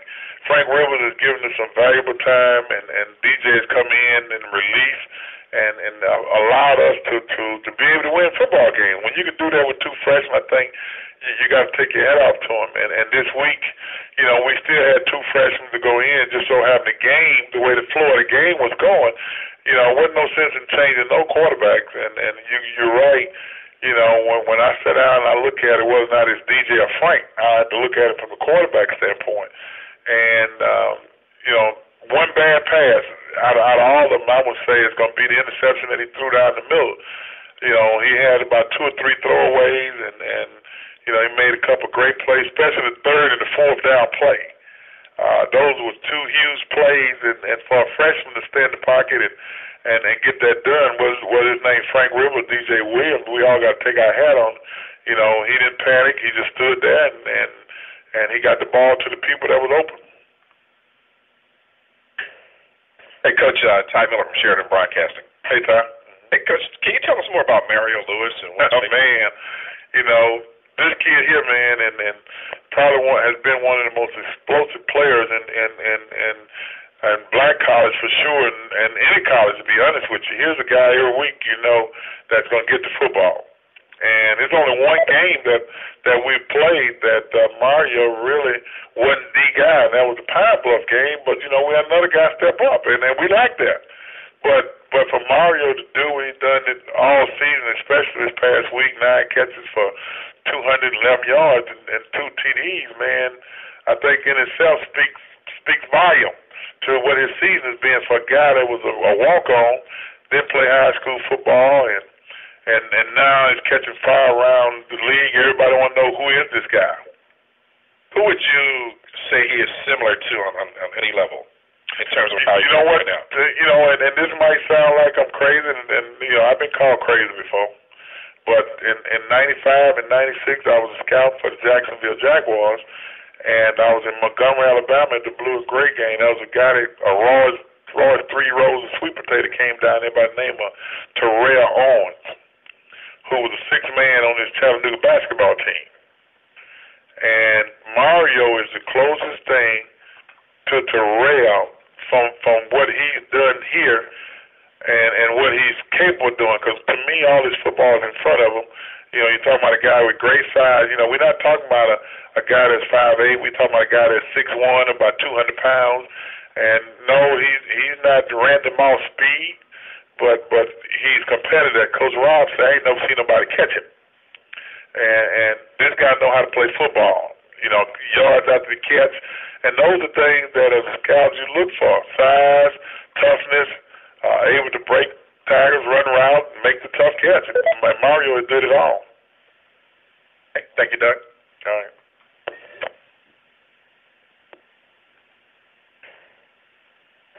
Rivers has given us some valuable time, and DJ has come in and released. allowed us to be able to win football games. When you can do that with two freshmen, I think you got to take your hat off to them. And this week, we still had two freshmen to go in. Just so happened the game, the way the flow of the game was going, wasn't no sense in changing no quarterbacks. And you're right. When I sat down and I look at it, whether or not it's DJ or Frank, I had to look at it from a quarterback standpoint. And, one bad pass out of all of them, I would say, is going to be the interception that he threw down the middle. He had about 2 or 3 throwaways, and he made a couple great plays, especially the third and the fourth down play. Those were 2 huge plays, and for a freshman to stay in the pocket and get that done, whether his name Frank Rivers, DJ Williams, we all got to take our hat on. He didn't panic. He just stood there, and he got the ball to the people that was open. Hey, Coach, Ty Miller from Sheridan Broadcasting. Hey, Ty. Hey, Coach, can you tell us more about Mario Lewis and what's man, this kid here, man, and probably has been one of the most explosive players in black college for sure, and any college, to be honest with you. Here's a guy every week, that's going to get the football. And there's only one game that we played that Mario really wasn't the guy, and that was the Pine Bluff game. But we had another guy step up, and we liked that. But for Mario to do what he's done it all season, especially this past week, 9 catches for 211 yards and 2 TDs, man, I think in itself speaks volume to what his season has been for a guy that was a walk-on, didn't play high school football, and now he's catching fire around the league. Everybody want to know who is this guy. Who would you say he is similar to on any level in terms of how you know what? Now? And this might sound like I'm crazy, and I've been called crazy before. But in '95 and '96, I was a scout for the Jacksonville Jaguars, and I was in Montgomery, Alabama at the Blue and Gray game. That was a guy Roy's 3 rows of sweet potato came down there by the name of Terrell Owens, who was the 6th man on this Chattanooga basketball team. And Mario is the closest thing to Terrell from what he's done here and what he's capable of doing. Because to me, all his football is in front of him. You're talking about a guy with great size. We're not talking about a guy that's 5'8". We're talking about a guy that's 6'1", about 200 pounds. And no, he's not random off speed. But he's competitive. Coach Rob said, I ain't never seen nobody catch him. And this guy know how to play football. Yards after the catch. And those are things that as scouts you look for. Size, toughness, able to break tackles, run around, and make the tough catch. And Mario did it all. Thank you, Doug. All right.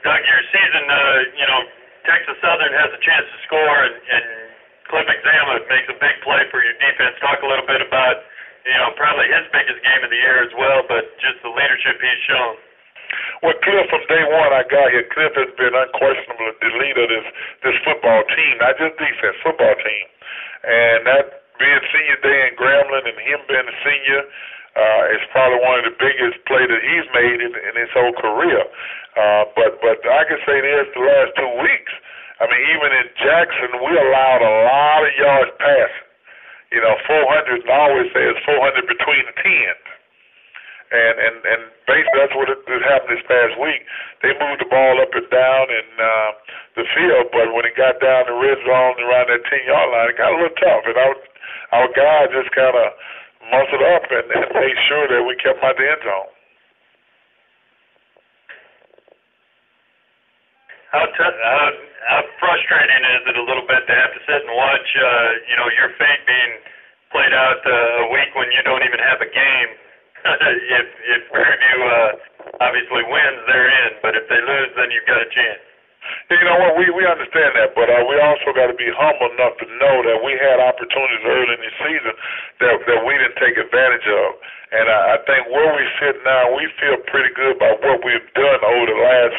Doug, your season, Texas Southern has a chance to score, and Cliff Exama makes a big play for your defense. Talk a little bit about, probably his biggest game of the year as well, but just the leadership he's shown. Well, Cliff, from day one I got here, Cliff has been unquestionably the leader of this football team, not just defense, football team. And that being senior day in Grambling and him being a senior is probably one of the biggest plays that he's made in his whole career. But I can say this, the last 2 weeks, even in Jackson, we allowed a lot of yards passing. 400, I always say it's 400 between the 10s. And basically that's what it happened this past week. They moved the ball up and down in the field, but when it got down the red zone around that 10-yard line, it got a little tough. And our guys just kind of muscled up and made sure that we kept them out the end zone. How frustrating is it a little bit to have to sit and watch, your fate being played out a week when you don't even have a game? If Fairview obviously wins, they're in, but if they lose, then you've got a chance. You know what, we understand that, but we also got to be humble enough to know that we had opportunities early in the season that we didn't take advantage of. And I think where we sit now, we feel pretty good about what we've done over the last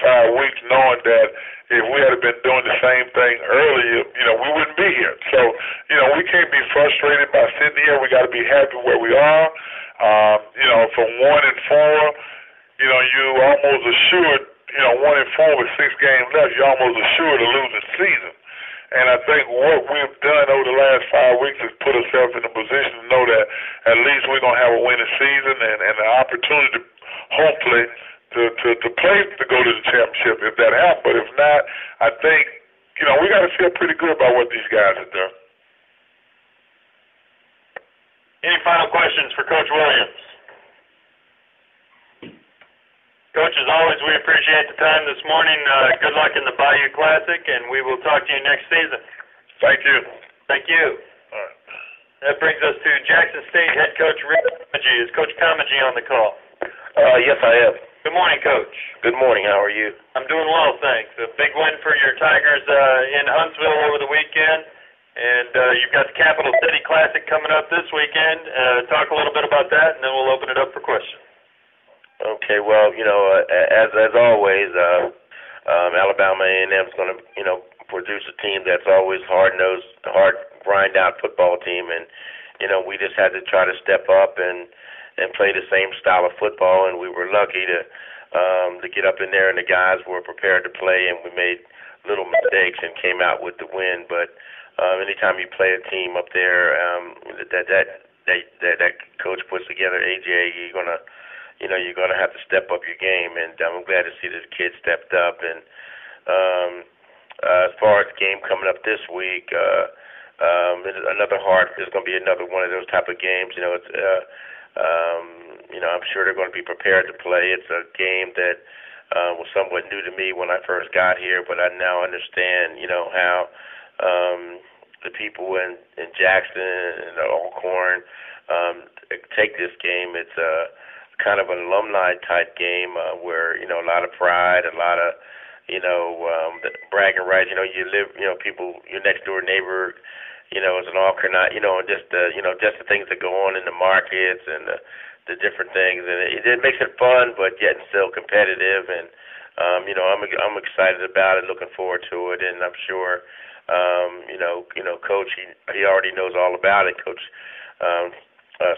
5 weeks, knowing that if we had been doing the same thing earlier, we wouldn't be here. So, we can't be frustrated by sitting here. We got to be happy where we are. From 1-4, you almost assured, 1-4 with 6 games left, you're almost assured of losing the season. And I think what we've done over the last 5 weeks is put ourselves in a position to know that at least we're gonna have a winning season and an opportunity, hopefully, to play to go to the championship if that happens. But if not, I think we got to feel pretty good about what these guys have done. Any final questions for Coach Williams? Coach, as always, we appreciate the time this morning. Good luck in the Bayou Classic, and we will talk to you next season. Thank you. Thank you. All right. That brings us to Jackson State head coach Rick Comagee. Is Coach Comagee on the call? Yes, I am. Good morning, Coach. Good morning. How are you? I'm doing well, thanks. A big win for your Tigers in Huntsville over the weekend, and you've got the Capital City Classic coming up this weekend. Talk a little bit about that, and then we'll open it up for questions. Okay. Well, as always, Alabama A&M is going to produce a team that's always hard-nosed, hard grind-out football team, and we just had to try to step up and play the same style of football, and we were lucky to get up in there, and the guys were prepared to play, and we made little mistakes and came out with the win. But anytime you play a team up there that coach puts together, AJ, you're gonna have to step up your game, and I'm glad to see that the kids stepped up. And as far as the game coming up this week, there's going to be another one of those type of games. I'm sure they're going to be prepared to play. It's a game that was somewhat new to me when I first got here, but I now understand, how the people in Jackson and Alcorn take this game. It's kind of an alumni type game where a lot of pride, a lot of bragging rights. You live, people, your next door neighbor, is an Alcorn, just the things that go on in the markets and the different things, and it makes it fun, but yet still competitive. And I'm excited about it, looking forward to it, and I'm sure Coach he already knows all about it. Coach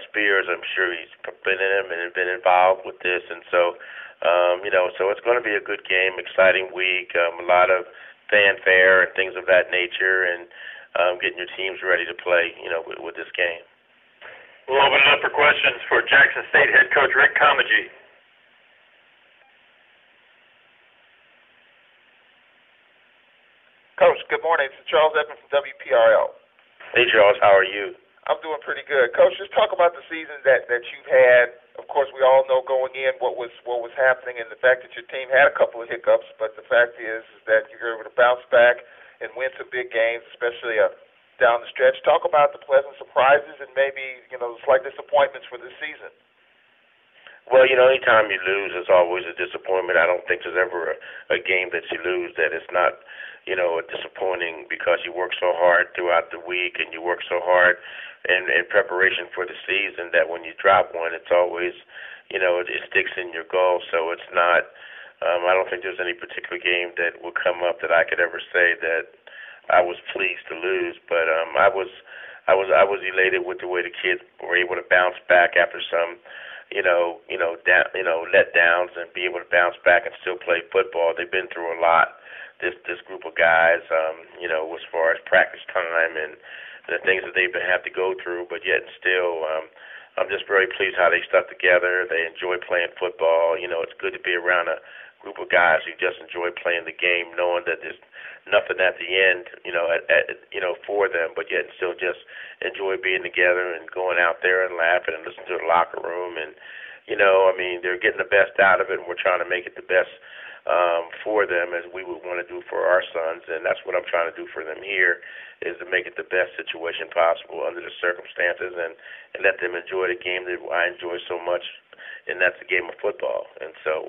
Spears, I'm sure he's been in him and been involved with this, and so so it's going to be a good game, exciting week, a lot of fanfare and things of that nature, and getting your teams ready to play, with this game. We'll open it up for questions for Jackson State head coach Rick Comagee. Coach, good morning. It's Charles Evans from WPRL. Hey, Charles, how are you? I'm doing pretty good. Coach, just talk about the season that you've had. Of course, we all know going in what was happening, and the fact that your team had a couple of hiccups, but the fact is that you were able to bounce back and win some big games, especially down the stretch. Talk about the pleasant surprises and maybe, slight disappointments for this season. Well, anytime you lose, it's always a disappointment. I don't think there's ever a game that you lose that it's not, disappointing, because you work so hard throughout the week and you work so hard in preparation for the season that when you drop one, it's always, it sticks in your goal. So it's not, I don't think there's any particular game that will come up that I could ever say that I was pleased to lose. But I was elated with the way the kids were able to bounce back after some, letdowns, and be able to bounce back and still play football. They've been through a lot. This group of guys, as far as practice time and the things that they've had to go through, but yet still, I'm just very pleased how they stuck together. They enjoy playing football. It's good to be around a group of guys who just enjoy playing the game, knowing that there's nothing at the end, for them, but yet still just enjoy being together and going out there and laughing and listening to the locker room. And, they're getting the best out of it, and we're trying to make it the best for them as we would want to do for our sons, and that's what I'm trying to do for them here, is to make it the best situation possible under the circumstances and let them enjoy the game that I enjoy so much, and that's the game of football. And so,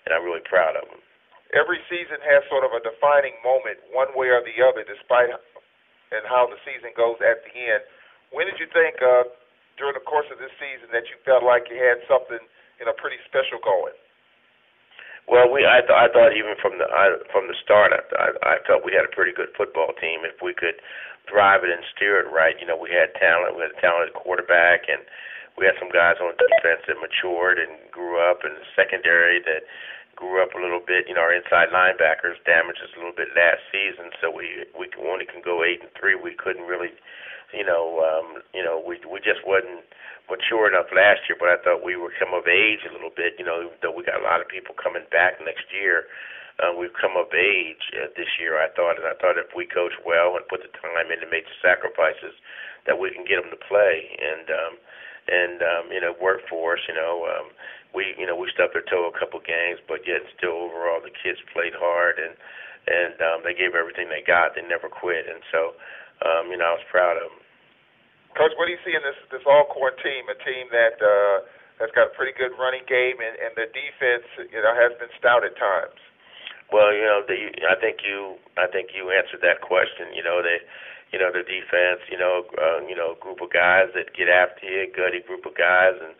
and I'm really proud of them. Every season has sort of a defining moment, one way or the other, despite and how the season goes at the end. When did you think during the course of this season that you felt like you had something pretty special going? Well, I thought even from the start, I felt we had a pretty good football team. If we could drive it and steer it right, we had talent. We had a talented quarterback, and we had some guys on defense that matured and grew up, and the secondary that grew up a little bit. Our inside linebackers damaged us a little bit last season, so we only can go 8-3. We couldn't really, we just wasn't mature enough last year. But I thought we were come of age a little bit. Though we got a lot of people coming back next year. We've come of age this year. I thought if we coach well and put the time in to make the sacrifices, that we can get them to play and work for us. We stubbed our toe a couple games, but yet still overall the kids played hard and they gave everything they got. They never quit, and so I was proud of them. Coach, what do you see in this Alcorn team? A team that has got a pretty good running game and the defense has been stout at times. Well, I think you answered that question. The defense, group of guys that get after you, gutty group of guys, and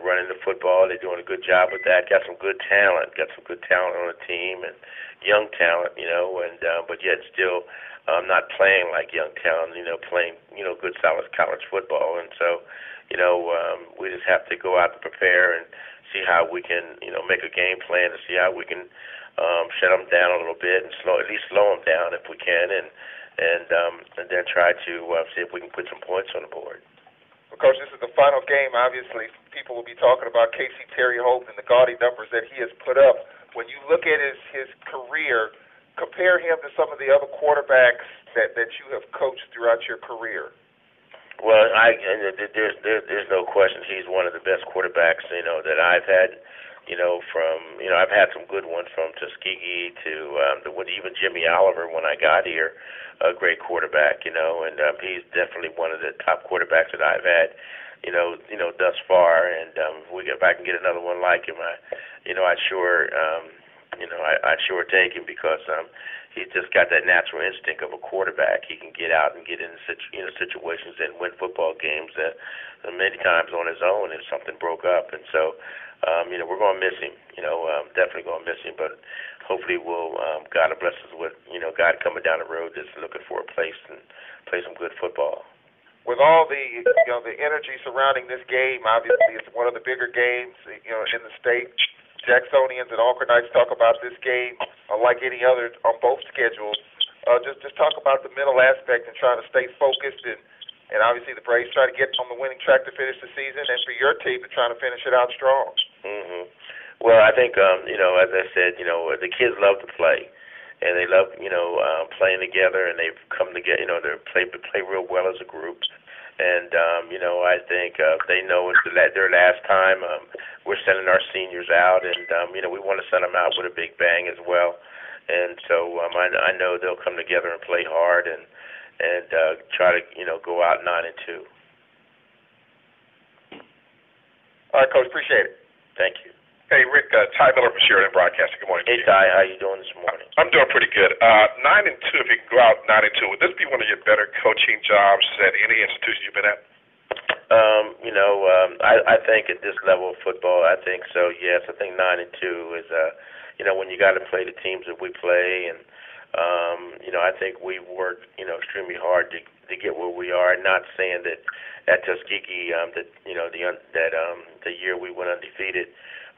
running the football. They're doing a good job with that. Got some good talent on the team, and young talent, but yet still not playing like young talent. Playing good solid college football, and so we just have to go out and prepare and see how we can make a game plan to see how we can shut them down a little bit and at least slow them down if we can, and then try to see if we can put some points on the board. Well, Coach, this is the final game. Obviously, people will be talking about Casey Terry Holt and the gaudy numbers that he has put up. When you look at his career, compare him to some of the other quarterbacks that you have coached throughout your career. Well, there's no question he's one of the best quarterbacks that I've had. I've had some good ones from Tuskegee to even Jimmy Oliver when I got here, a great quarterback, and he's definitely one of the top quarterbacks that I've had, thus far. And if I can get another one like him, I'd sure take him because he's just got that natural instinct of a quarterback. He can get out and get into situations and win football games many times on his own if something broke up, and so. We're going to miss him, definitely going to miss him, but hopefully we'll, God bless us with, God coming down the road just looking for a place and play some good football. With all the energy surrounding this game, obviously it's one of the bigger games, in the state. Jacksonians and Alcornites talk about this game unlike any other on both schedules. Just talk about the mental aspect and trying to stay focused and obviously the Braves try to get on the winning track to finish the season, and for your team to try to finish it out strong. Mm-hmm. Well, I think, as I said, the kids love to play, and they love, playing together, and they've come together, they play real well as a group. And, I think they know it's their last time. We're sending our seniors out, and, we want to send them out with a big bang as well. And so I know they'll come together and play hard and try to, go out 9-2. All right, Coach, appreciate it. Thank you. Hey, Rick, Ty Miller from Sheridan Broadcasting. Good morning. Hey, Ty, how you doing this morning? I'm doing pretty good. 9-2, if you can go out 9-2, would this be one of your better coaching jobs at any institution you've been at? I think at this level of football, I think so, yes. I think 9-2 is, when you got to play the teams that we play, and I think we've worked, extremely hard to get where we are. Not saying that at Tuskegee, the year we went undefeated,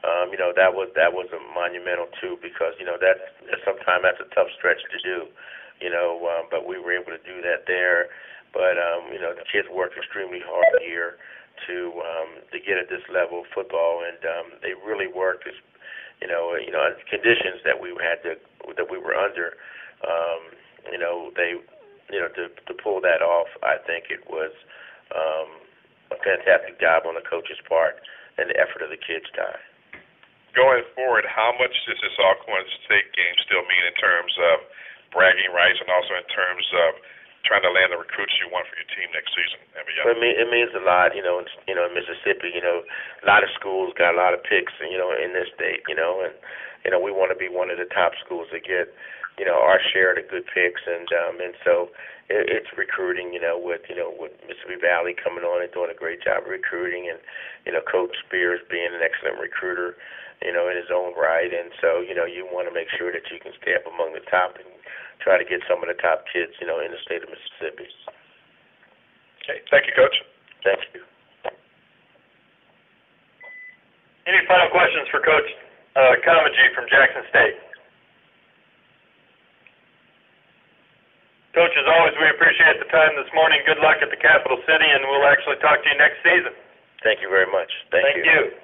that was a monumental too, because sometimes that's a tough stretch to do, but we were able to do that there. But the kids worked extremely hard here to get at this level of football, and they really worked as conditions that we were under. To pull that off, I think it was a fantastic job on the coach's part and the effort of the kids' time. Going forward, how much does this Alcorn State game still mean in terms of bragging rights and also in terms of trying to land the recruits you want for your team next season and beyond? It means a lot, in Mississippi, a lot of schools got a lot of picks, in this state, and we want to be one of the top schools to get, our share of the good picks, and so it's recruiting, with Mississippi Valley coming on and doing a great job of recruiting, and, Coach Spears being an excellent recruiter, in his own right, and so, you want to make sure that you can stay up among the top and try to get some of the top kids, in the state of Mississippi. Okay. Thank you, Coach. Thank you. Any final questions for Coach? Comagee from Jackson State. Coach, as always, we appreciate the time this morning. Good luck at the Capital City, and we'll actually talk to you next season. Thank you very much. Thank you.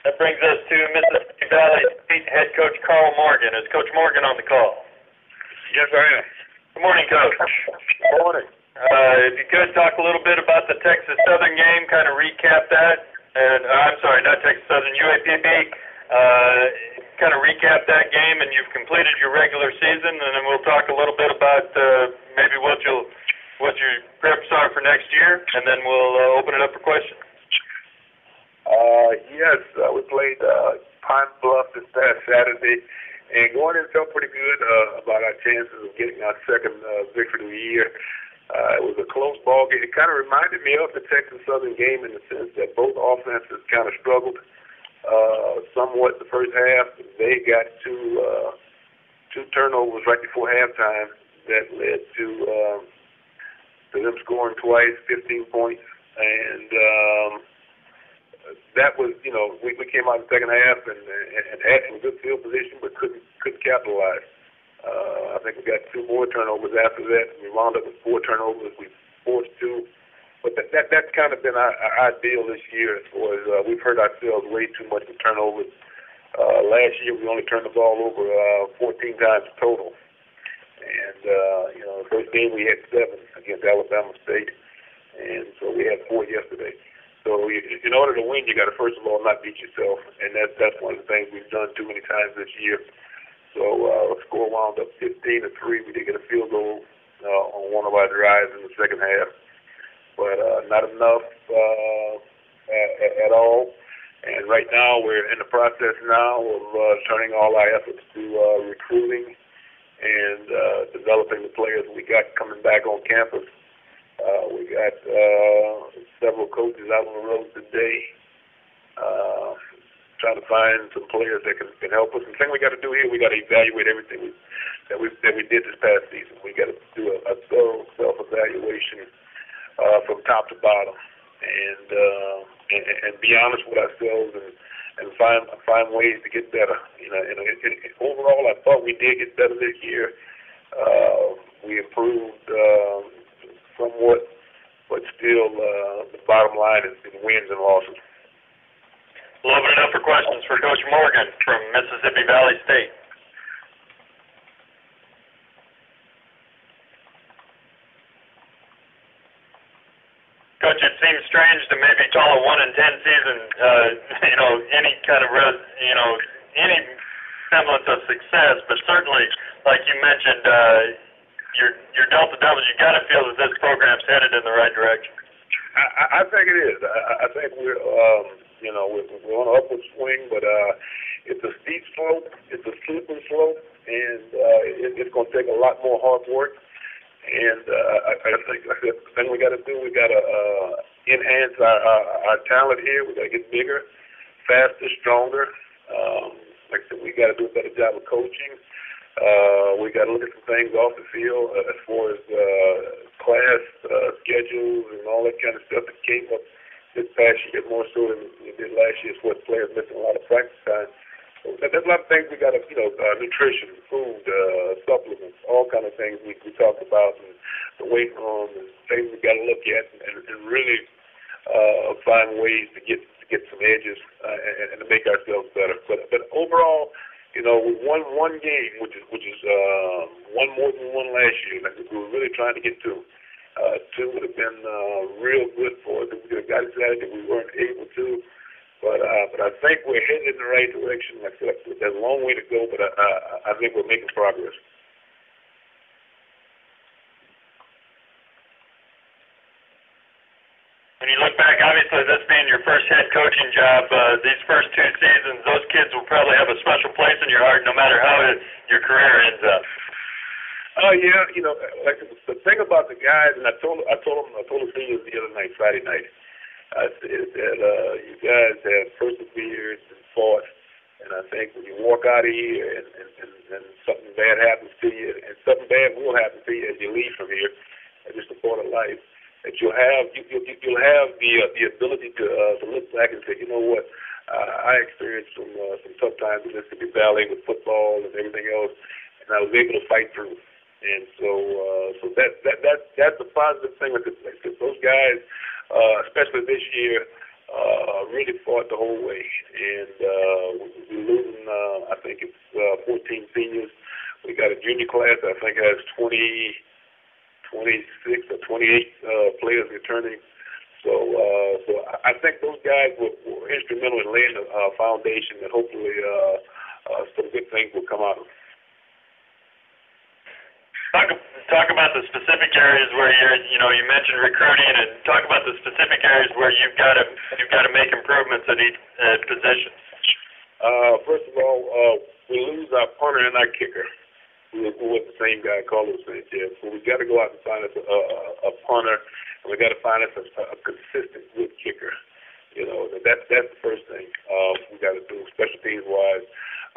That brings us to Mississippi Valley State head coach Carl Morgan. Is Coach Morgan on the call? Yes, I am. Good morning, Coach. Good morning. If you could talk a little bit about the Texas Southern game, kind of recap that. And I'm sorry, not Texas Southern, UAPB. Kind of recap that game, and you've completed your regular season, and then we'll talk a little bit about maybe what your preps are for next year, and then we'll open it up for questions. Yes, we played Pine Bluff this past Saturday, and going in felt pretty good about our chances of getting our second victory of the year. It was a close ball game. It kind of reminded me of the Texas Southern game in the sense that both offenses kind of struggled somewhat the first half. They got two turnovers right before halftime that led to them scoring twice, 15 points, and that was, we came out in the second half and had some good field position, but couldn't capitalize. I think we got two more turnovers after that. We wound up with 4 turnovers. We forced 2. But that's kind of been our deal this year as far as we've hurt ourselves way too much with turnovers. Last year we only turned the ball over 14 times total. And, the first game we had 7 against Alabama State. And so we had 4 yesterday. So in order to win, you got to, first of all, not beat yourself. And that's one of the things we've done too many times this year. So the score wound up 15-3. We did get a field goal on one of our drives in the second half. But not enough at all. And right now we're in the process now of turning all our efforts to recruiting and developing the players we got coming back on campus. We got several coaches out on the road today trying to find some players that can help us. And the thing we got to do here, we got to evaluate everything that we did this past season. We got to do a thorough self-evaluation from top to bottom, and be honest with ourselves and find ways to get better. Overall, I thought we did get better this year. We improved somewhat, but still, the bottom line is wins and losses. We'll open it up for questions for Coach Morgan from Mississippi Valley State. Coach, it seems strange to maybe call a 1-10 season, any kind of, any semblance of success, but certainly, like you mentioned, your Delta Devils, you got to feel that this program's headed in the right direction. I think it is. I think we're on an upward swing, but it's a steep slope, it's a slippery slope, and it's going to take a lot more hard work. And I think the thing we got to do, we got to enhance our talent here. We got to get bigger, faster, stronger. Like I said, we got to do a better job of coaching. We got to look at some things off the field as far as class schedules and all that kind of stuff that came up this past year more so than we did last year. As far as players missing a lot of practice time. So there's a lot of things we got to, nutrition, food, supplements, all kind of things we talked about, and the weight room, and things we got to look at and really find ways to get some edges and to make ourselves better. But overall, we won one game, which is one more than we won last year. Like we were really trying to get 2. 2 would have been real good for us. If we could have got it Saturday, we weren't able to. But I think we're headed in the right direction. Like I said, there's a long way to go, but I think we're making progress. When you look back, obviously this being your first head coaching job, these first 2 seasons, those kids will probably have a special place in your heart no matter how your career ends up. Yeah, like the thing about the guys, and I told the seniors the other night, Friday night, I said that you guys have persevered and fought, and I think when you walk out of here and something bad happens to you, and something bad will happen to you as you leave from here, it's just a part of life, that you'll have the ability to look back and say, you know what, I experienced some tough times in Mississippi Valley with football and everything else, and I was able to fight through. And so that's the positive thing with this place. Those guys, especially this year, really fought the whole way. And we're losing, I think it's 14 seniors. We got a junior class that I think has 26 or 28 players returning. So I think those guys were instrumental in laying a foundation that hopefully some good things will come out of. Talk about the specific areas where you mentioned recruiting, and talk about the specific areas where you've got to make improvements at each position. First of all, we lose our punter and our kicker, who was the same guy, Carlos Sanchez. So we got to go out and find us a punter, and we got to find us a consistent good kicker. That's the first thing we got to do, special teams wise.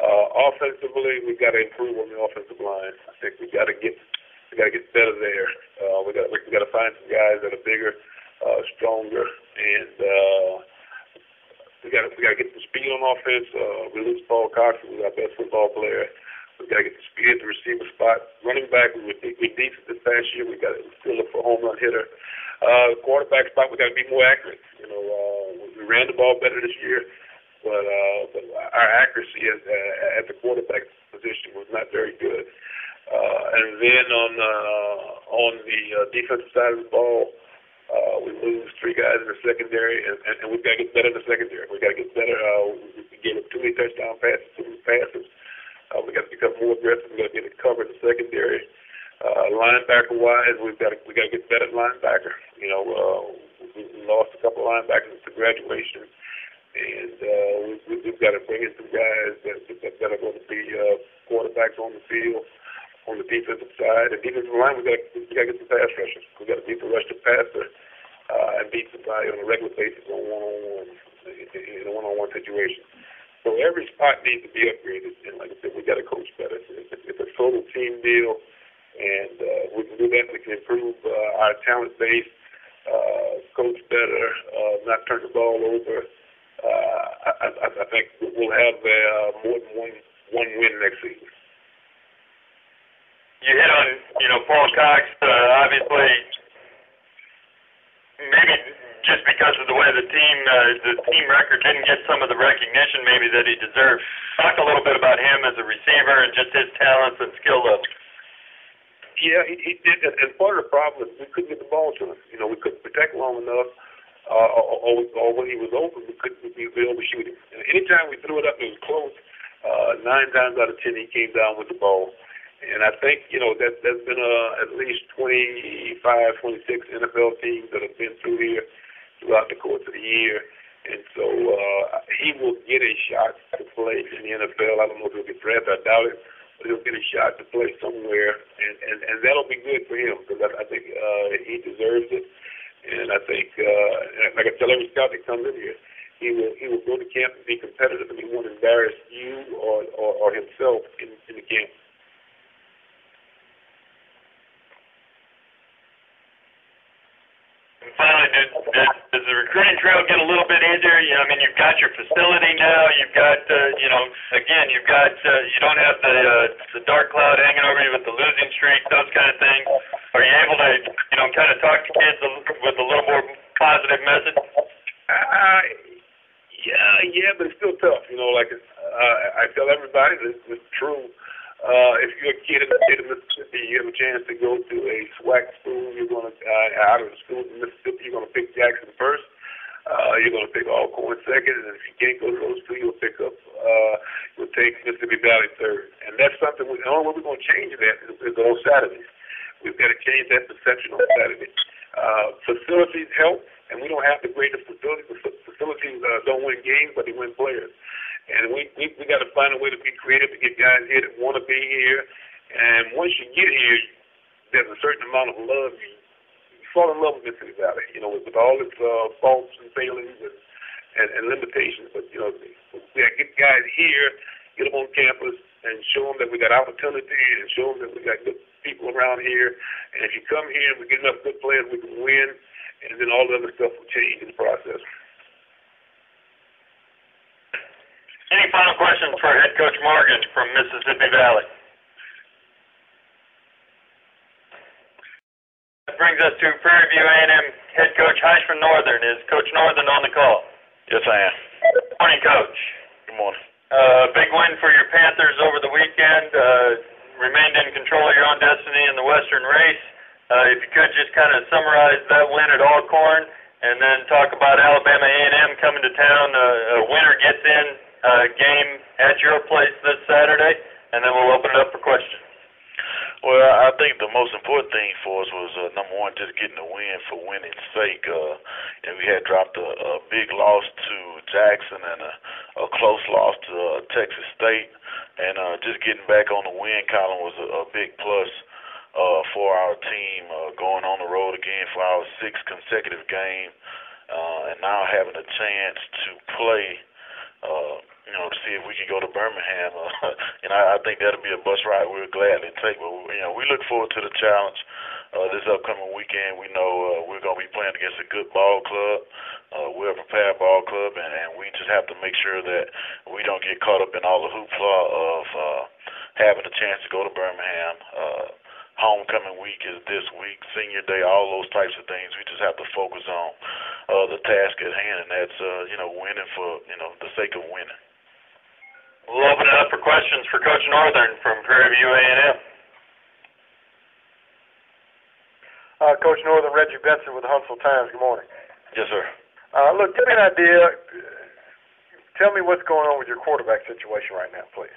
Offensively, we got to improve on the offensive line. I think we got to get better there. We got to find some guys that are bigger, stronger, and we got to get some speed on offense. We lose Paul Cox, who's our best football player. We got to get the speed at the receiver spot. Running back, we decent this past year. We got to still look for a home run hitter. Quarterback spot, we got to be more accurate. We ran the ball better this year, but our accuracy at the quarterback position was not very good. And then on the defensive side of the ball, we lose three guys in the secondary, and we've got to get better in the secondary. We got to get better. We gave up too many touchdown passes. We got to become more aggressive. We got to get it covered in the secondary. Linebacker wise, we got to get better at linebacker. We lost a couple of linebackers to graduation, and we've got to bring in some guys that are going to be quarterbacks on the field. On the defensive side, the defensive line, we got to get some pass rushers. We got to beat the rush the passer and beat somebody on a regular basis on in a one-on-one situation. So every spot needs to be upgraded, and like I said, we got to coach better. It's a total team deal, and we can do that. We can improve our talent base, coach better, not turn the ball over. I think we'll have more than one win next season. You hit on, Paul Cox, obviously, maybe just because of the way the team record didn't get some of the recognition maybe that he deserved. Talk a little bit about him as a receiver and just his talents and skill level. Yeah, he did, and part of the problem is we couldn't get the ball to him. We couldn't protect long enough, or when he was open, we couldn't be able to shoot him. And anytime we threw it up, it was close. 9 times out of 10, he came down with the ball. And I think, there's been at least 25, 26 NFL teams that have been through here throughout the course of the year. And so he will get a shot to play in the NFL. I don't know if he'll get drafted. I doubt it. But he'll get a shot to play somewhere. And that'll be good for him because I think he deserves it. And I think, like I tell every scout that comes in here, he will go to camp and be competitive, and he won't embarrass you or himself in the camp. Finally, does the recruiting trail get a little bit easier? You've got your facility now. You've got, you don't have the dark cloud hanging over you with the losing streak, those kind of things. Are you able to, kind of talk to kids with a little more positive message? Yeah, but it's still tough. I tell everybody this is true. If you're a kid in the state of Mississippi, you have a chance to go to a SWAC school. You're going to, out of the schools in Mississippi, you're going to pick Jackson first. You're going to pick Alcorn second, and if you can't go to those two, you'll take Mississippi Valley third. And that's something the only way we're going to change that is on Saturdays. We've got to change that perception on Saturdays. Facilities help, and we don't have the greatest facilities. Facilities don't win games, but they win players. And we got to find a way to be creative to get guys here that want to be here. And once you get here, there's a certain amount of love. You fall in love with Mississippi Valley, with all its faults and failings and limitations. But, we got to get guys here, get them on campus, and show them that we got opportunity and show them that we got good people around here. And if you come here and we get enough good players, we can win. And then all the other stuff will change in the process. final questions for head coach Morgan from Mississippi Valley? That brings us to Prairie View A&M head coach Heisman Northern. Is Coach Northern on the call? Yes, I am. Good morning, Coach. Good morning. Big win for your Panthers over the weekend. Remained in control of your own destiny in the Western race. If you could just kind of summarize that win at Alcorn, and then talk about Alabama A&M coming to town. A winner gets in game at your place this Saturday, and then we'll open it up for questions. Well, I think the most important thing for us was, number one, just getting a win for winning's sake. And we had dropped a big loss to Jackson and a close loss to Texas State. And just getting back on the win column was a big plus for our team, going on the road again for our sixth consecutive game. And now having a chance to play, to see if we can go to Birmingham. And I think that'll be a bus ride we'll gladly take. But, we look forward to the challenge this upcoming weekend. We know we're going to be playing against a good ball club. We're a prepared ball club, and we just have to make sure that we don't get caught up in all the hoopla of having a chance to go to Birmingham. Homecoming week is this week, senior day, all those types of things. We just have to focus on the task at hand, and that's, winning for, the sake of winning. We'll open it up for questions for Coach Northern from Prairie View A&M. Coach Northern, Reggie Benson with the Huntsville Times. Good morning. Yes, sir. Look, give me an idea. Tell me what's going on with your quarterback situation right now, please.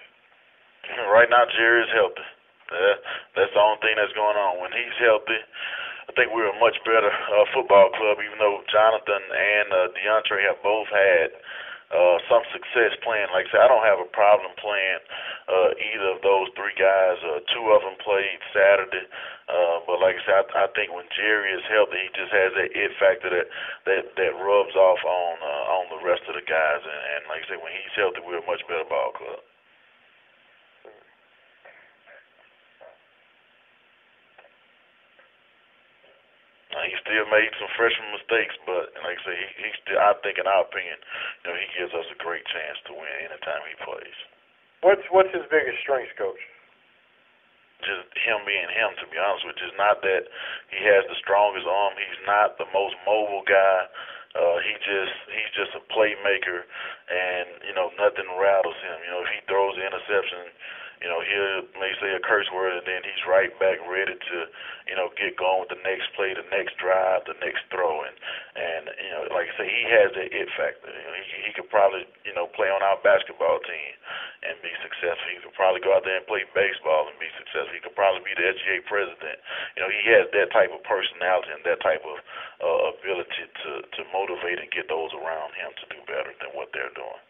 Right now, Jerry is healthy. That's the only thing that's going on. When he's healthy, I think we're a much better football club, even though Jonathan and DeAndre have both had some success playing. Like I said, I don't have a problem playing either of those three guys. Two of them played Saturday. But like I said, I think when Jerry is healthy, he just has that it factor that rubs off on the rest of the guys. And like I said, when he's healthy, we're a much better ball club. He still made some freshman mistakes, but like I say, he still, I think, in our opinion, he gives us a great chance to win anytime he plays. What's his biggest strengths, Coach? Just him being him, to be honest with you. It's not that he has the strongest arm. He's not the most mobile guy. He's just a playmaker, and nothing rattles him. If he throws the interception, he'll may say a curse word, and then he's right back ready to, get going with the next play, the next drive, the next throw, and like I say, he has that it factor. He could probably, play on our basketball team and be successful. He could probably go out there and play baseball and be successful. He could probably be the SGA president. He has that type of personality and that type of ability to motivate and get those around him to do better than what they're doing.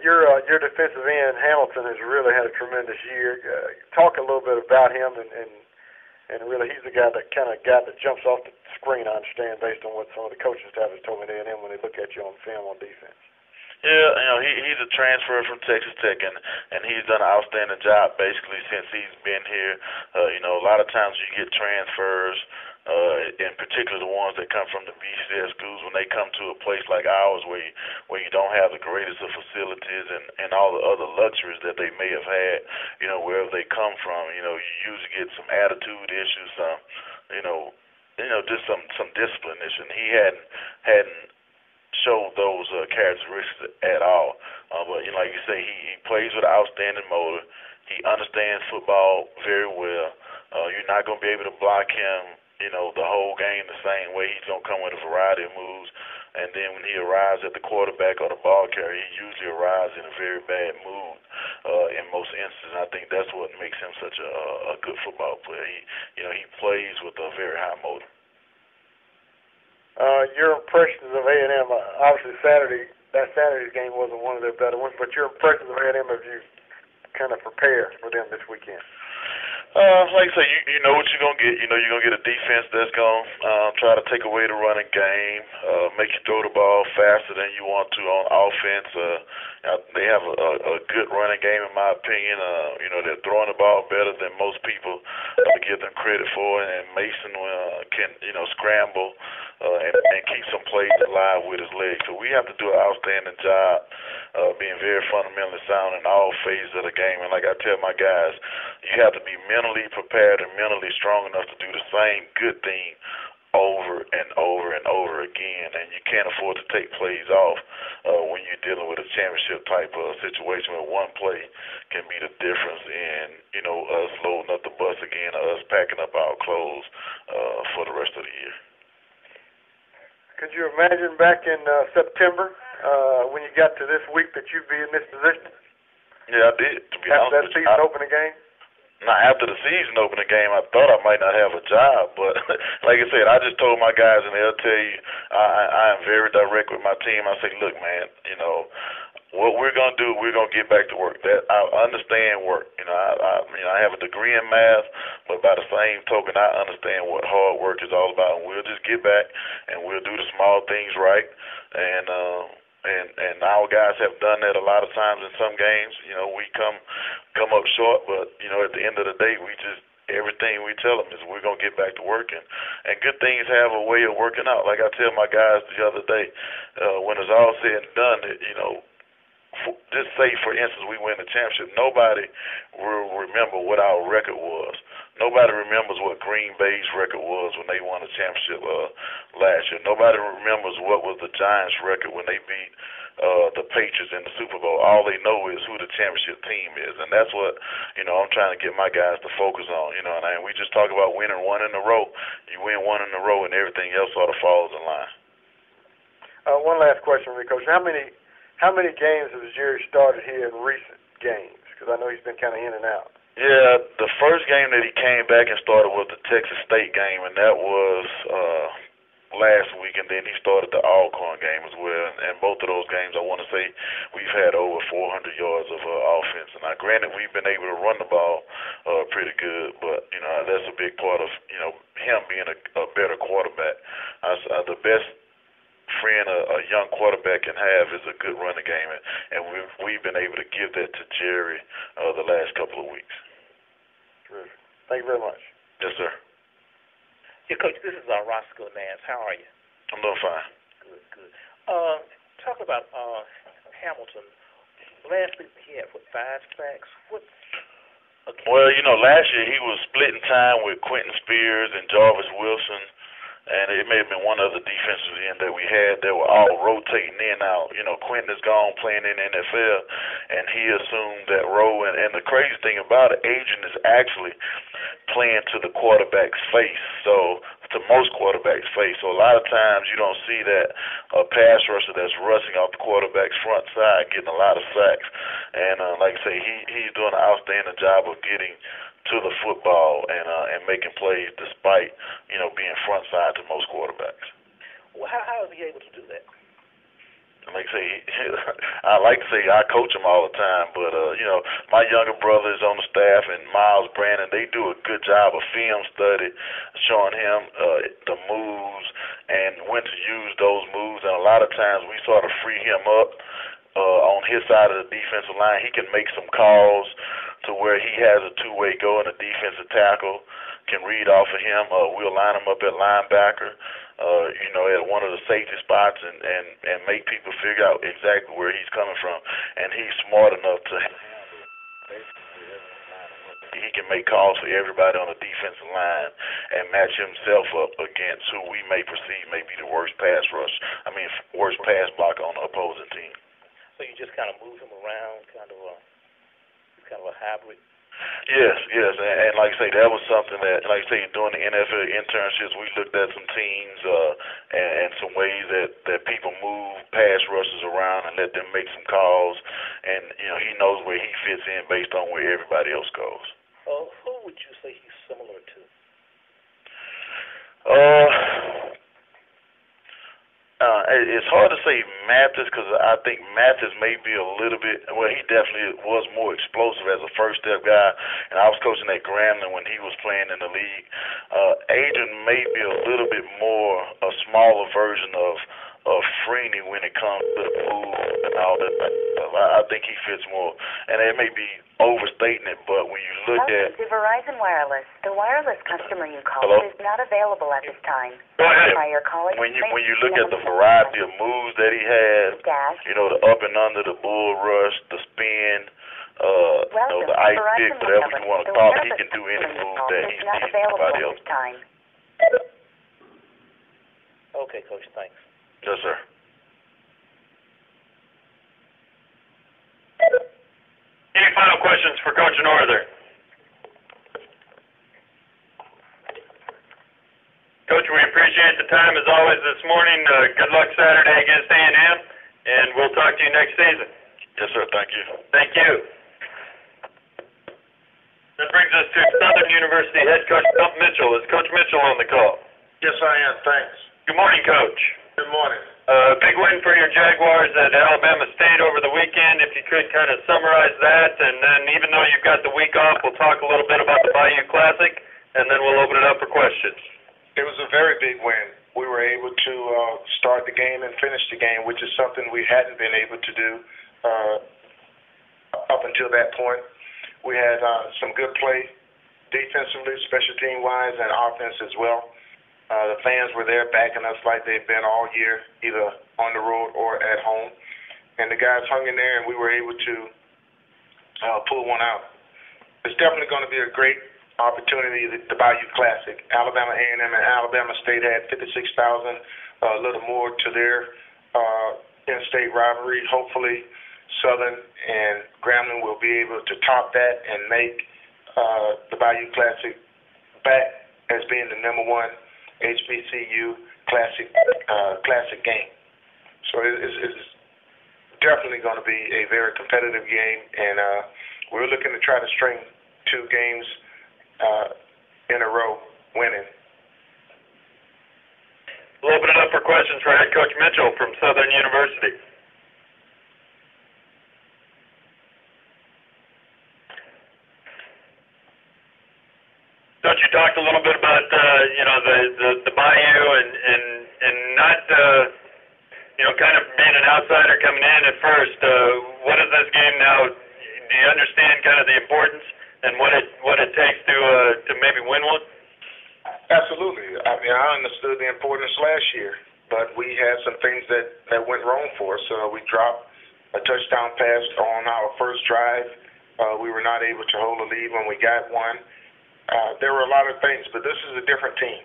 Your defensive end, Hamilton, has really had a tremendous year. Talk a little bit about him, and really he's the guy that jumps off the screen, I understand, based on what some of the coaching staff has told me to him when they look at you on film on defense. Yeah, he's a transfer from Texas Tech, and he's done an outstanding job basically since he's been here. A lot of times you get transfers, in particular the ones that come from the BCS schools, when they come to a place like ours where you don't have the greatest of facilities and all the other luxuries that they may have had, wherever they come from. You usually get some attitude issues, just some discipline issues. And he hadn't showed those characteristics at all. But like you say, he plays with an outstanding motor. He understands football very well. You're not going to be able to block him, the whole game the same way. He's going to come with a variety of moves. And then when he arrives at the quarterback or the ball carrier, he usually arrives in a very bad mood in most instances. I think that's what makes him such a good football player. He plays with a very high motor. Your impressions of A&M, obviously that Saturday's game wasn't one of their better ones, but your impressions of A&M as you kind of prepare for them this weekend? Like I say, you know what you're going to get. You're going to get a defense that's going to try to take away the running game, make you throw the ball faster than you want to on offense. They have a good running game, in my opinion. They're throwing the ball better than most people give them credit for, and Mason can, scramble and keep some plays alive with his legs. So we have to do an outstanding job being very fundamentally sound in all phases of the game. And like I tell my guys, you have to be mentally prepared and mentally strong enough to do the same good thing over and over and over again, and you can't afford to take plays off when you're dealing with a championship type of situation where one play can be the difference in, us loading up the bus again or us packing up our clothes for the rest of the year. Could you imagine back in September when you got to this week that you'd be in this position? Yeah, I did, to be honest with you. After that season opening game? Now, after the season opening game, I thought I might not have a job, but like I said, I just told my guys, and they'll tell you, I am very direct with my team. I say, look, man, what we're gonna do, we're gonna get back to work. That I understand work. I have a degree in math, but by the same token, I understand what hard work is all about, and we'll just get back and we'll do the small things right. And our guys have done that a lot of times in some games. We come up short, but at the end of the day, everything we tell them is we're gonna get back to working, and good things have a way of working out. Like I tell my guys the other day, when it's all said and done, just say for instance we win the championship, nobody will remember what our record was. Nobody remembers what Green Bay's record was when they won the championship last year. Nobody remembers what was the Giants' record when they beat the Patriots in the Super Bowl. All they know is who the championship team is, and that's what I'm trying to get my guys to focus on. And we just talk about winning one in a row. You win one in a row, and everything else sort of falls in line. One last question, Coach. How many games has Jerry started here in recent games? Because I know he's been kind of in and out. Yeah, the first game that he came back and started was the Texas State game, and that was last week, and then he started the Alcorn game as well. And both of those games, I want to say, we've had over 400 yards of offense. And now, granted, we've been able to run the ball pretty good, but that's a big part of him being a better quarterback. The best friend a young quarterback can have is a good running game, and we've been able to give that to Jerry the last couple of weeks. Terrific. Thank you very much. Yes, sir. Yeah, Coach, this is Roscoe Nance. How are you? I'm doing fine. Good. Talk about Hamilton. Last week he had 5 sacks. Well, last year he was splitting time with Quentin Spears and Jarvis Wilson, and it may have been one other defensive end that we had. They were all rotating in and out. Quentin is gone playing in the NFL, and he assumed that role. And the crazy thing about it, Adrian is actually playing to the quarterback's face, to most quarterbacks' face. So a lot of times you don't see that a pass rusher that's rushing off the quarterback's front side getting a lot of sacks. And like I say, he's doing an outstanding job of getting to the football and making plays despite being front side to most quarterbacks. Well, how is he able to do that? Like I say, I like to say I coach him all the time, but my younger brother is on the staff, and Miles Brandon, they do a good job of film study, showing him the moves and when to use those moves. And a lot of times we sort of free him up on his side of the defensive line. He can make some calls to where he has a two-way go, and a defensive tackle can read off of him. We'll line him up at linebacker, at one of the safety spots, and make people figure out exactly where he's coming from. And he's smart enough to he can make calls for everybody on the defensive line and match himself up against who we may perceive may be the worst pass block on the opposing team. So you just kind of move him around, kind of a hybrid. Yes, and like I say, that was something that, like I say, during the NFL internships, we looked at some teams and some ways that people move pass rushers around and let them make some calls, and he knows where he fits in based on where everybody else goes. Who would you say he's similar to? It's hard to say Mathis, because I think Mathis may be a little bit, well, he definitely was more explosive as a first-step guy, and I was coaching at Grambling when he was playing in the league. Adrian may be a little bit more a smaller version of Freeney when it comes to the move and all that. I think he fits more. And it may be overstating it, but when you look Welcome to Verizon Wireless. The wireless customer you called Hello? is not available at this time. Go ahead. By your calling when you look at the variety of moves that he has, you know, the up and under, the bull rush, the spin, the ice kick, whatever you want to call it, he can do any move that he sees somebody else. Okay, Coach, thanks. Yes, sir. Any final questions for Coach Northern? Coach, we appreciate the time as always this morning. Good luck Saturday against A&M, and we'll talk to you next season. Yes, sir. Thank you. Thank you. That brings us to Southern University head coach Coach Mitchell. Is Coach Mitchell on the call? Yes, I am. Thanks. Good morning, Coach. Good morning. Big win for your Jaguars at Alabama State over the weekend. If you could kind of summarize that, and then even though you've got the week off, we'll talk a little bit about the Bayou Classic, and then we'll open it up for questions. It was a very big win. We were able to start the game and finish the game, which is something we hadn't been able to do up until that point. We had some good play defensively, special team-wise, and offense as well. The fans were there backing us like they've been all year, either on the road or at home. And the guys hung in there, and we were able to pull one out. It's definitely going to be a great opportunity, the Bayou Classic. Alabama A&M and Alabama State had 56,000, a little more to their in-state rivalry. Hopefully, Southern and Grambling will be able to top that and make the Bayou Classic back as being the number one HBCU classic game. So it's definitely going to be a very competitive game, and we're looking to try to string 2 games in a row winning. We'll open it up for questions for head coach Mitchell from Southern University. Coach, you talked a little bit about the Bayou and not kind of being an outsider coming in at first. What is this game now? Do you understand kind of the importance and what it takes to maybe win one? Absolutely. I mean, I understood the importance last year, but we had some things that went wrong for us. We dropped a touchdown pass on our first drive. We were not able to hold a lead when we got one. There were a lot of things, but this is a different team,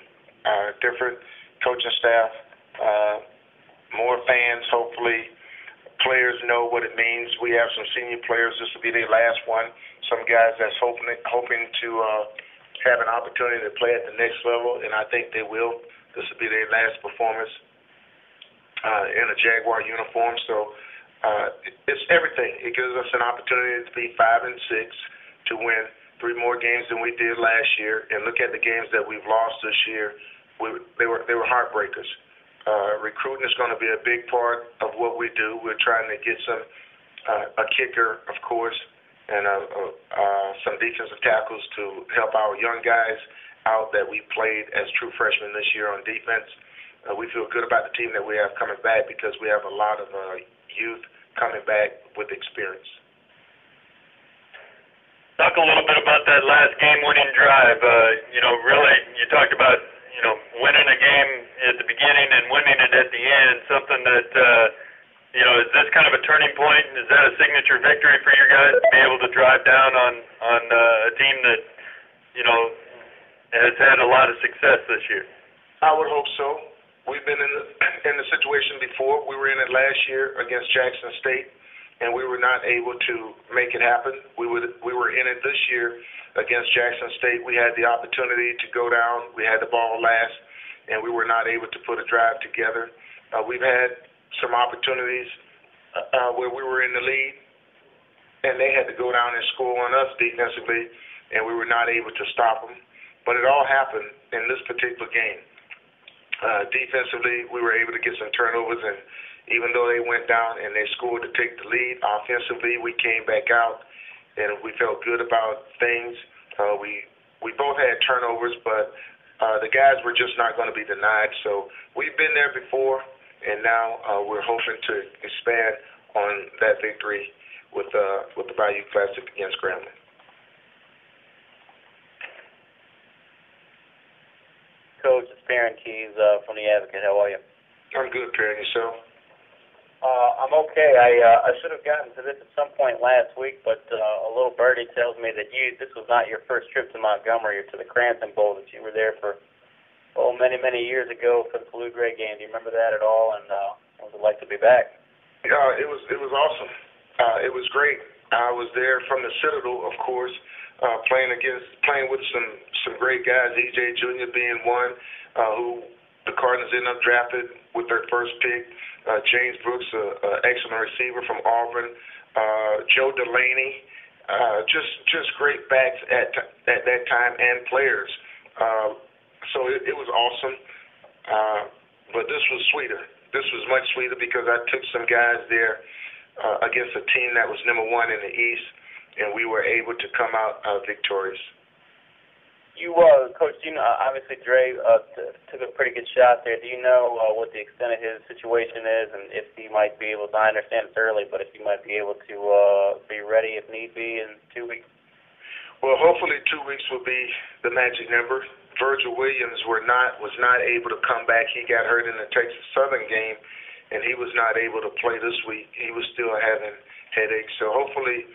different coaching staff, more fans, hopefully. Players know what it means. We have some senior players. This will be their last one. Some guys that's hoping to have an opportunity to play at the next level, and I think they will. This will be their last performance in a Jaguar uniform. So it's everything. It gives us an opportunity to be 5-6, to win 3 more games than we did last year, and look at the games that we've lost this year. They were heartbreakers. Recruiting is going to be a big part of what we do. We're trying to get a kicker, of course, and some defensive tackles to help our young guys out that we played as true freshmen this year on defense. We feel good about the team that we have coming back because we have a lot of youth coming back with experience. Talk a little bit about that last game-winning drive. Really, you talked about winning a game at the beginning and winning it at the end. Something that is this kind of a turning point? Is that a signature victory for your guys to be able to drive down on a team that has had a lot of success this year? I would hope so. We've been in the situation before. We were in it last year against Jackson State, and we were not able to make it happen. We were in it this year against Jackson State. We had the opportunity to go down. We had the ball last, and we were not able to put a drive together. We've had some opportunities where we were in the lead, and they had to go down and score on us defensively, and we were not able to stop them. But it all happened in this particular game. Defensively, we were able to get some turnovers, and even though they went down and they scored to take the lead, offensively we came back out and we felt good about things. We both had turnovers, but the guys were just not going to be denied. So we've been there before, and now we're hoping to expand on that victory with the Bayou Classic against Grambling. Coach, it's Perrin Keys from the Advocate. How are you? I'm good, Perrin. Yourself? I'm okay. I should have gotten to this at some point last week, but a little birdie tells me that this was not your first trip to Montgomery or to the Cranston Bowl, that you were there for many, many years ago for the Blue Gray game. Do you remember that at all? And what was it like to be back? Yeah, it was awesome. It was great. I was there from the Citadel, of course, playing with some great guys. EJ Jr. being one, who the Cardinals ended up drafted with their first pick. James Brooks, an excellent receiver from Auburn. Joe Delaney, just great backs at that time and players. So it was awesome. But this was sweeter. This was much sweeter because I took some guys there against a team that was number one in the East, and we were able to come out victorious. You, Coach, obviously Dre took a pretty good shot there. Do you know what the extent of his situation is, and if he might be able to, I understand it's early, but if he might be able to be ready if need be in 2 weeks? Well, hopefully 2 weeks will be the magic number. Virgil Williams was not able to come back. He got hurt in the Texas Southern game, and he was not able to play this week. He was still having headaches. So hopefully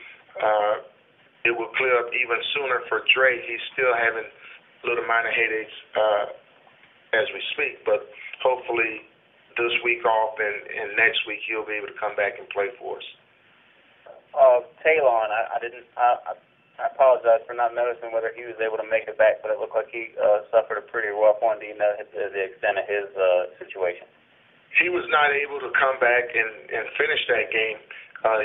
it will clear up even sooner for Dre. He's still having little minor headaches as we speak, but hopefully this week off and next week he'll be able to come back and play for us. Talon, I apologize for not noticing whether he was able to make it back, but it looked like he suffered a pretty rough one. Do you know the extent of his situation? He was not able to come back and finish that game.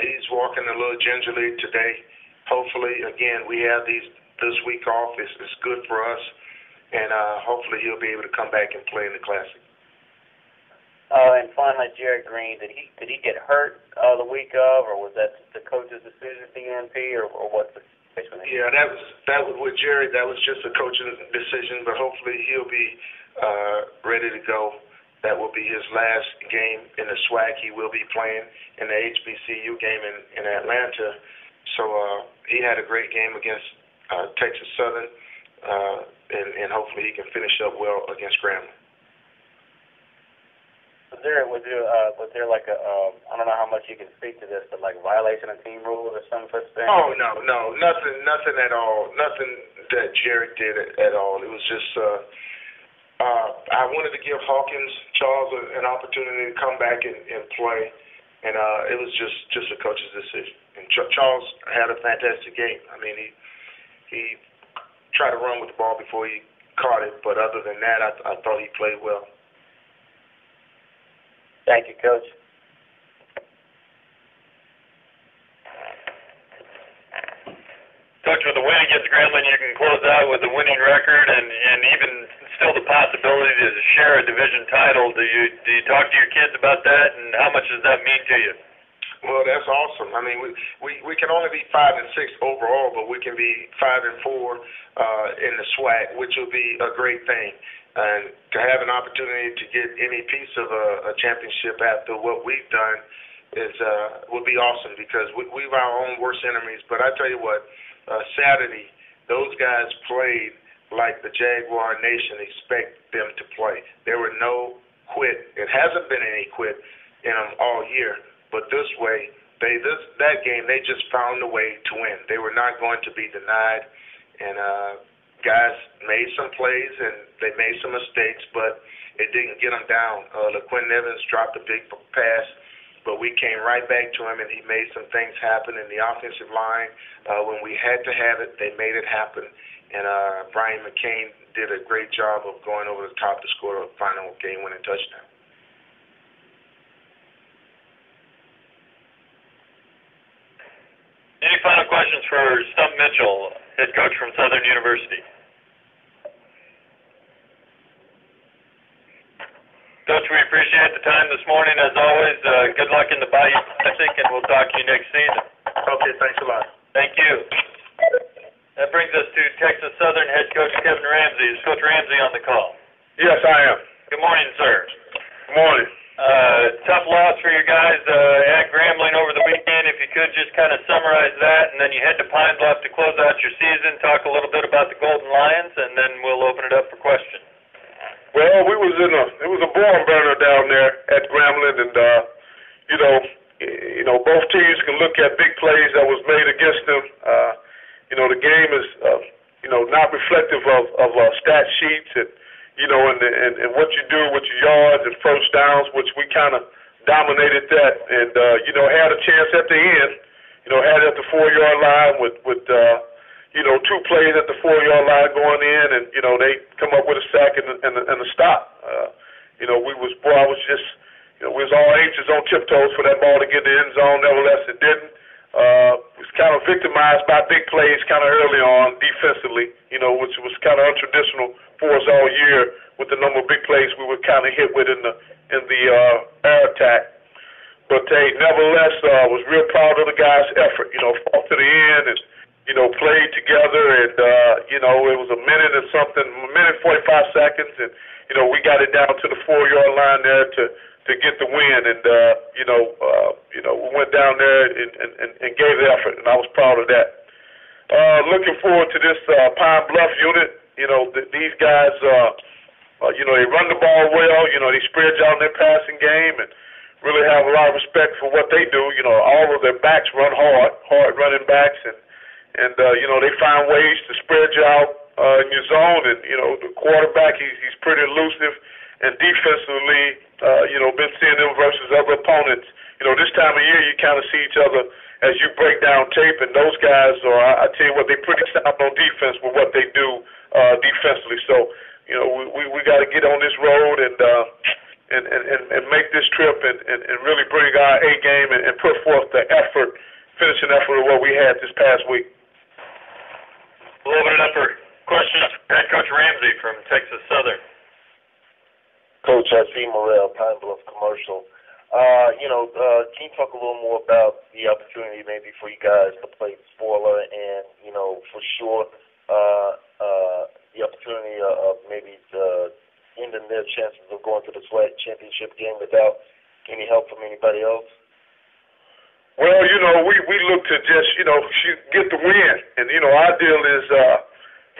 He's walking a little gingerly today. Hopefully, again, we have this week off. It's good for us, and hopefully he'll be able to come back and play in the Classic. And finally, Jared Green, did he get hurt the week of, or was that the coach's decision at the UNP, or what's the situation? Yeah, that was with Jared. That was just a coaching decision, but hopefully he'll be ready to go. That will be his last game in the SWAC. He will be playing in the HBCU game in Atlanta. So he had a great game against Texas Southern, and hopefully he can finish up well against Grambling. Was there like a I don't know how much you can speak to this, but like violation of team rules or some such thing? Oh no, nothing at all. Nothing that Jared did at all. It was just I wanted to give Charles an opportunity to come back and play, and it was just a coach's decision. And Charles had a fantastic game. I mean, he tried to run with the ball before he caught it, but other than that, I thought he played well. Thank you, Coach. Coach, with the win against Grambling, you can close out with a winning record and even still the possibility to share a division title. Do you talk to your kids about that, and how much does that mean to you? Well, that's awesome. I mean, we can only be 5 and 6 overall, but we can be 5 and 4 in the SWAC, which will be a great thing. And to have an opportunity to get any piece of a championship after what we've done would be awesome, because we're our own worst enemies. But I tell you what, Saturday, those guys played like the Jaguar Nation expect them to play. There were no quit. It hasn't been any quit in them all year. But this way, that game, they just found a way to win. They were not going to be denied. And guys made some plays, and they made some mistakes, but it didn't get them down. LaQuinn Evans dropped a big pass, but we came right back to him, and he made some things happen in the offensive line. When we had to have it, they made it happen. And Brian McCain did a great job of going over the top to score a final game-winning touchdown. Any final questions for Stump Mitchell, head coach from Southern University? Coach, we appreciate the time this morning, as always. Good luck in the Bayou Classic, and we'll talk to you next season. Okay, thanks a lot. Thank you. That brings us to Texas Southern head coach Kevin Ramsey. Is Coach Ramsey on the call? Yes, I am. Good morning, sir. Good morning. Tough loss for you guys at Grambling over the weekend. If you could just kind of summarize that, and then you head to Pine Bluff to close out your season. Talk a little bit about the Golden Lions, and then we'll open it up for questions. Well, it was a barn burner down there at Grambling, and both teams can look at big plays that was made against them. The game is not reflective of stat sheets and what you do with your yards and first downs, which we kind of dominated that, and had a chance at the end. Had it at the 4-yard line with 2 plays at the 4-yard line going in, and they come up with a sack and a stop. We was all anxious on tiptoes for that ball to get in the end zone. Nevertheless, it didn't. Was kind of victimized by big plays kind of early on defensively, which was kind of untraditional for us all year with the number of big plays we were kind of hit with in the air attack. But hey, nevertheless, was real proud of the guys' effort. Fought to the end and played together, and it was a minute and 45 seconds, and we got it down to the 4-yard line there to get the win, and we went down there and gave the effort, and I was proud of that. Looking forward to this Pine Bluff unit. These guys, they run the ball well. They spread you out in their passing game, and really have a lot of respect for what they do. All of their backs run hard running backs, and they find ways to spread you out in your zone, and the quarterback he's pretty elusive, and defensively, been seeing them versus other opponents. This time of year you kind of see each other as you break down tape, and those guys I tell you what, they're pretty sound on defense with what they do defensively. So we got to get on this road and make this trip and really bring our A game and put forth the finishing effort of what we had this past week. We'll open it up for questions. Head Coach Ramsey from Texas Southern. Coach, I see Morrell, Pine Bluff Commercial. Can you talk a little more about the opportunity maybe for you guys to play spoiler and, for sure, the opportunity of maybe ending their chances of going to the SWAC championship game without any help from anybody else? Well, we look to just, get the win. And, our deal is,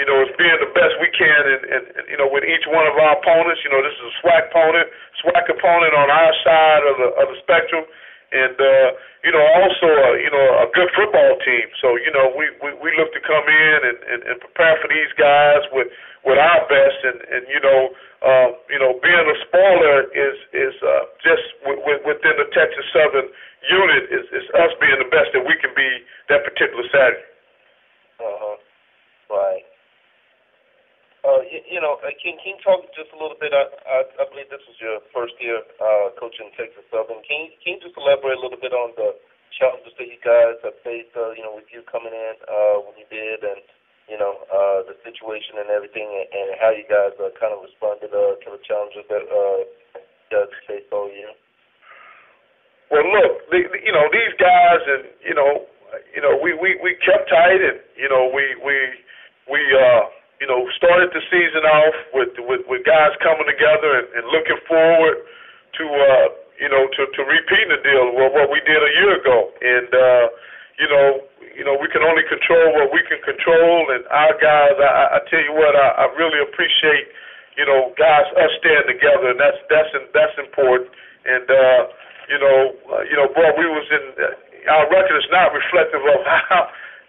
is being the best we can and with each one of our opponents. This is a SWAC opponent on our side of the spectrum. And, also, a good football team. So, we look to come in and prepare for these guys with our best. And being a spoiler is just within the Texas Southern unit is us being the best that we can be that particular Saturday. Right. Can you talk just a little bit? I believe this was your first year coaching Texas Southern. Can you just elaborate a little bit on the challenges that you guys have faced, with you coming in when you did, and the situation and everything, and how you guys kind of responded to the challenges that you guys faced all year? Well, look, these guys, and we kept tight, and we started the season off with guys coming together and looking forward to repeating the deal what we did a year ago, and we can only control what we can control, and our guys, I tell you what, I really appreciate guys us staying together, and that's important, and boy, we was in our record is not reflective of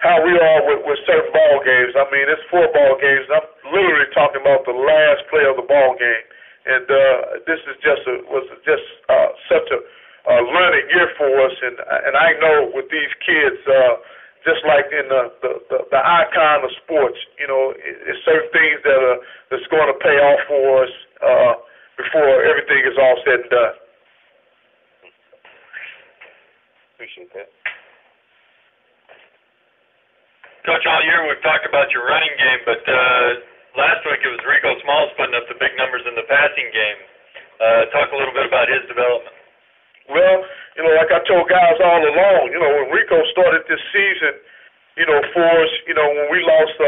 how we are with certain ball games. I mean, it's 4 ball games. I'm literally talking about the last play of the ball game, and this is was such a learning year for us. And I know with these kids, just like in the icon of sports, it's certain things that's going to pay off for us before everything is all said and done. Appreciate that. Coach, all year we've talked about your running game, but last week it was Rico Smalls putting up the big numbers in the passing game. Talk a little bit about his development. Well, like I told guys all along, when Rico started this season, for us, when we lost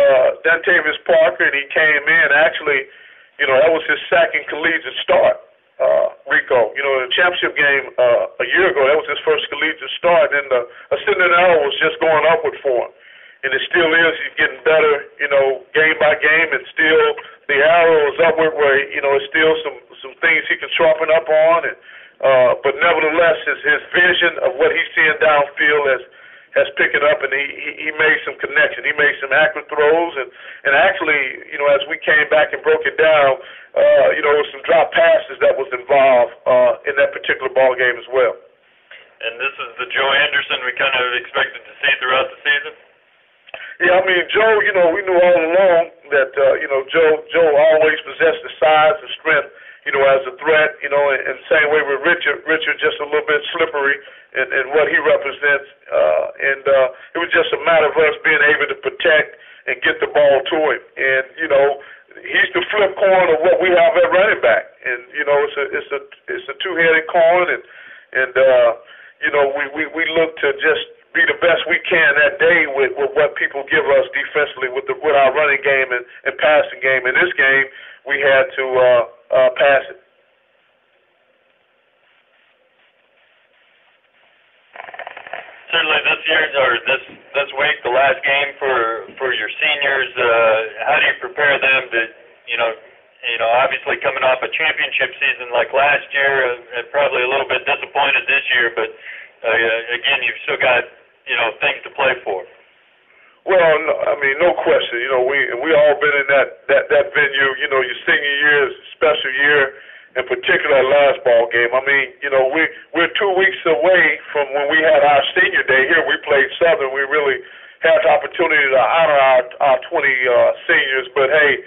Dantavius Parker and he came in, actually, that was his second collegiate start, Rico, in the championship game a year ago. That was his first collegiate start, and the ascending arrow was just going upward for him. And it still is. He's getting better, game by game, and still the arrow is upward where, it's still some things he can sharpen up on. And but nevertheless, his vision of what he's seeing downfield has picked it up, and he made some connection. He made some accurate throws, and actually, as we came back and broke it down, some drop passes that was involved in that particular ball game as well. And this is the Joe Anderson we kind of expected to see throughout the season? Yeah, I mean, Joe, we knew all along that, Joe always possessed the size and strength, as a threat, and same way with Richard. Richard just a little bit slippery in what he represents, and it was just a matter of us being able to protect and get the ball to him. And, he's the flip coin of what we have at running back. And, it's a two-headed coin, and we look to just be the best we can that day with what people give us defensively with our running game and passing game. In this game, we had to pass it. Certainly this year, or this week, the last game for your seniors, how do you prepare them to, obviously coming off a championship season like last year, and probably a little bit disappointed this year, but again, you've still got things to play for. Well, no question. We all been in that venue. Your senior year is a special year, in particular that last ball game. We're 2 weeks away from when we had our senior day here. We played Southern. We really had the opportunity to honor our 20 seniors. But hey,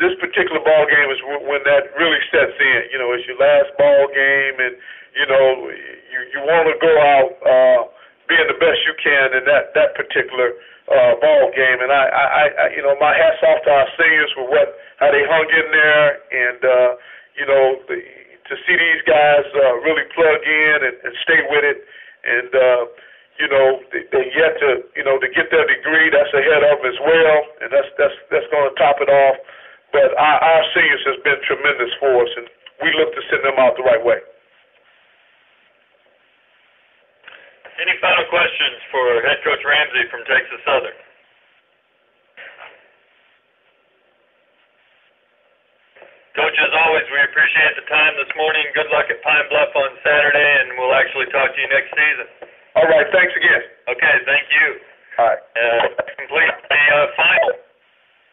this particular ball game is when that really sets in. It's your last ball game, and you want to go out being the best you can in that particular ball game. And I my hats off to our seniors for how they hung in there, and to see these guys really plug in and stay with it, and they yet to get their degree. That's ahead of them as well, and that's going to top it off. But our seniors has been tremendous for us, and we look to send them out the right way. Any final questions for Head Coach Ramsey from Texas Southern? Coach, as always, we appreciate the time this morning. Good luck at Pine Bluff on Saturday, and we'll actually talk to you next season. All right, thanks again. Okay, thank you. All right. That completes the final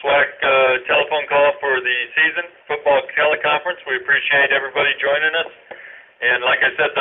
SWAC telephone call for the season, football teleconference. We appreciate everybody joining us. And like I said,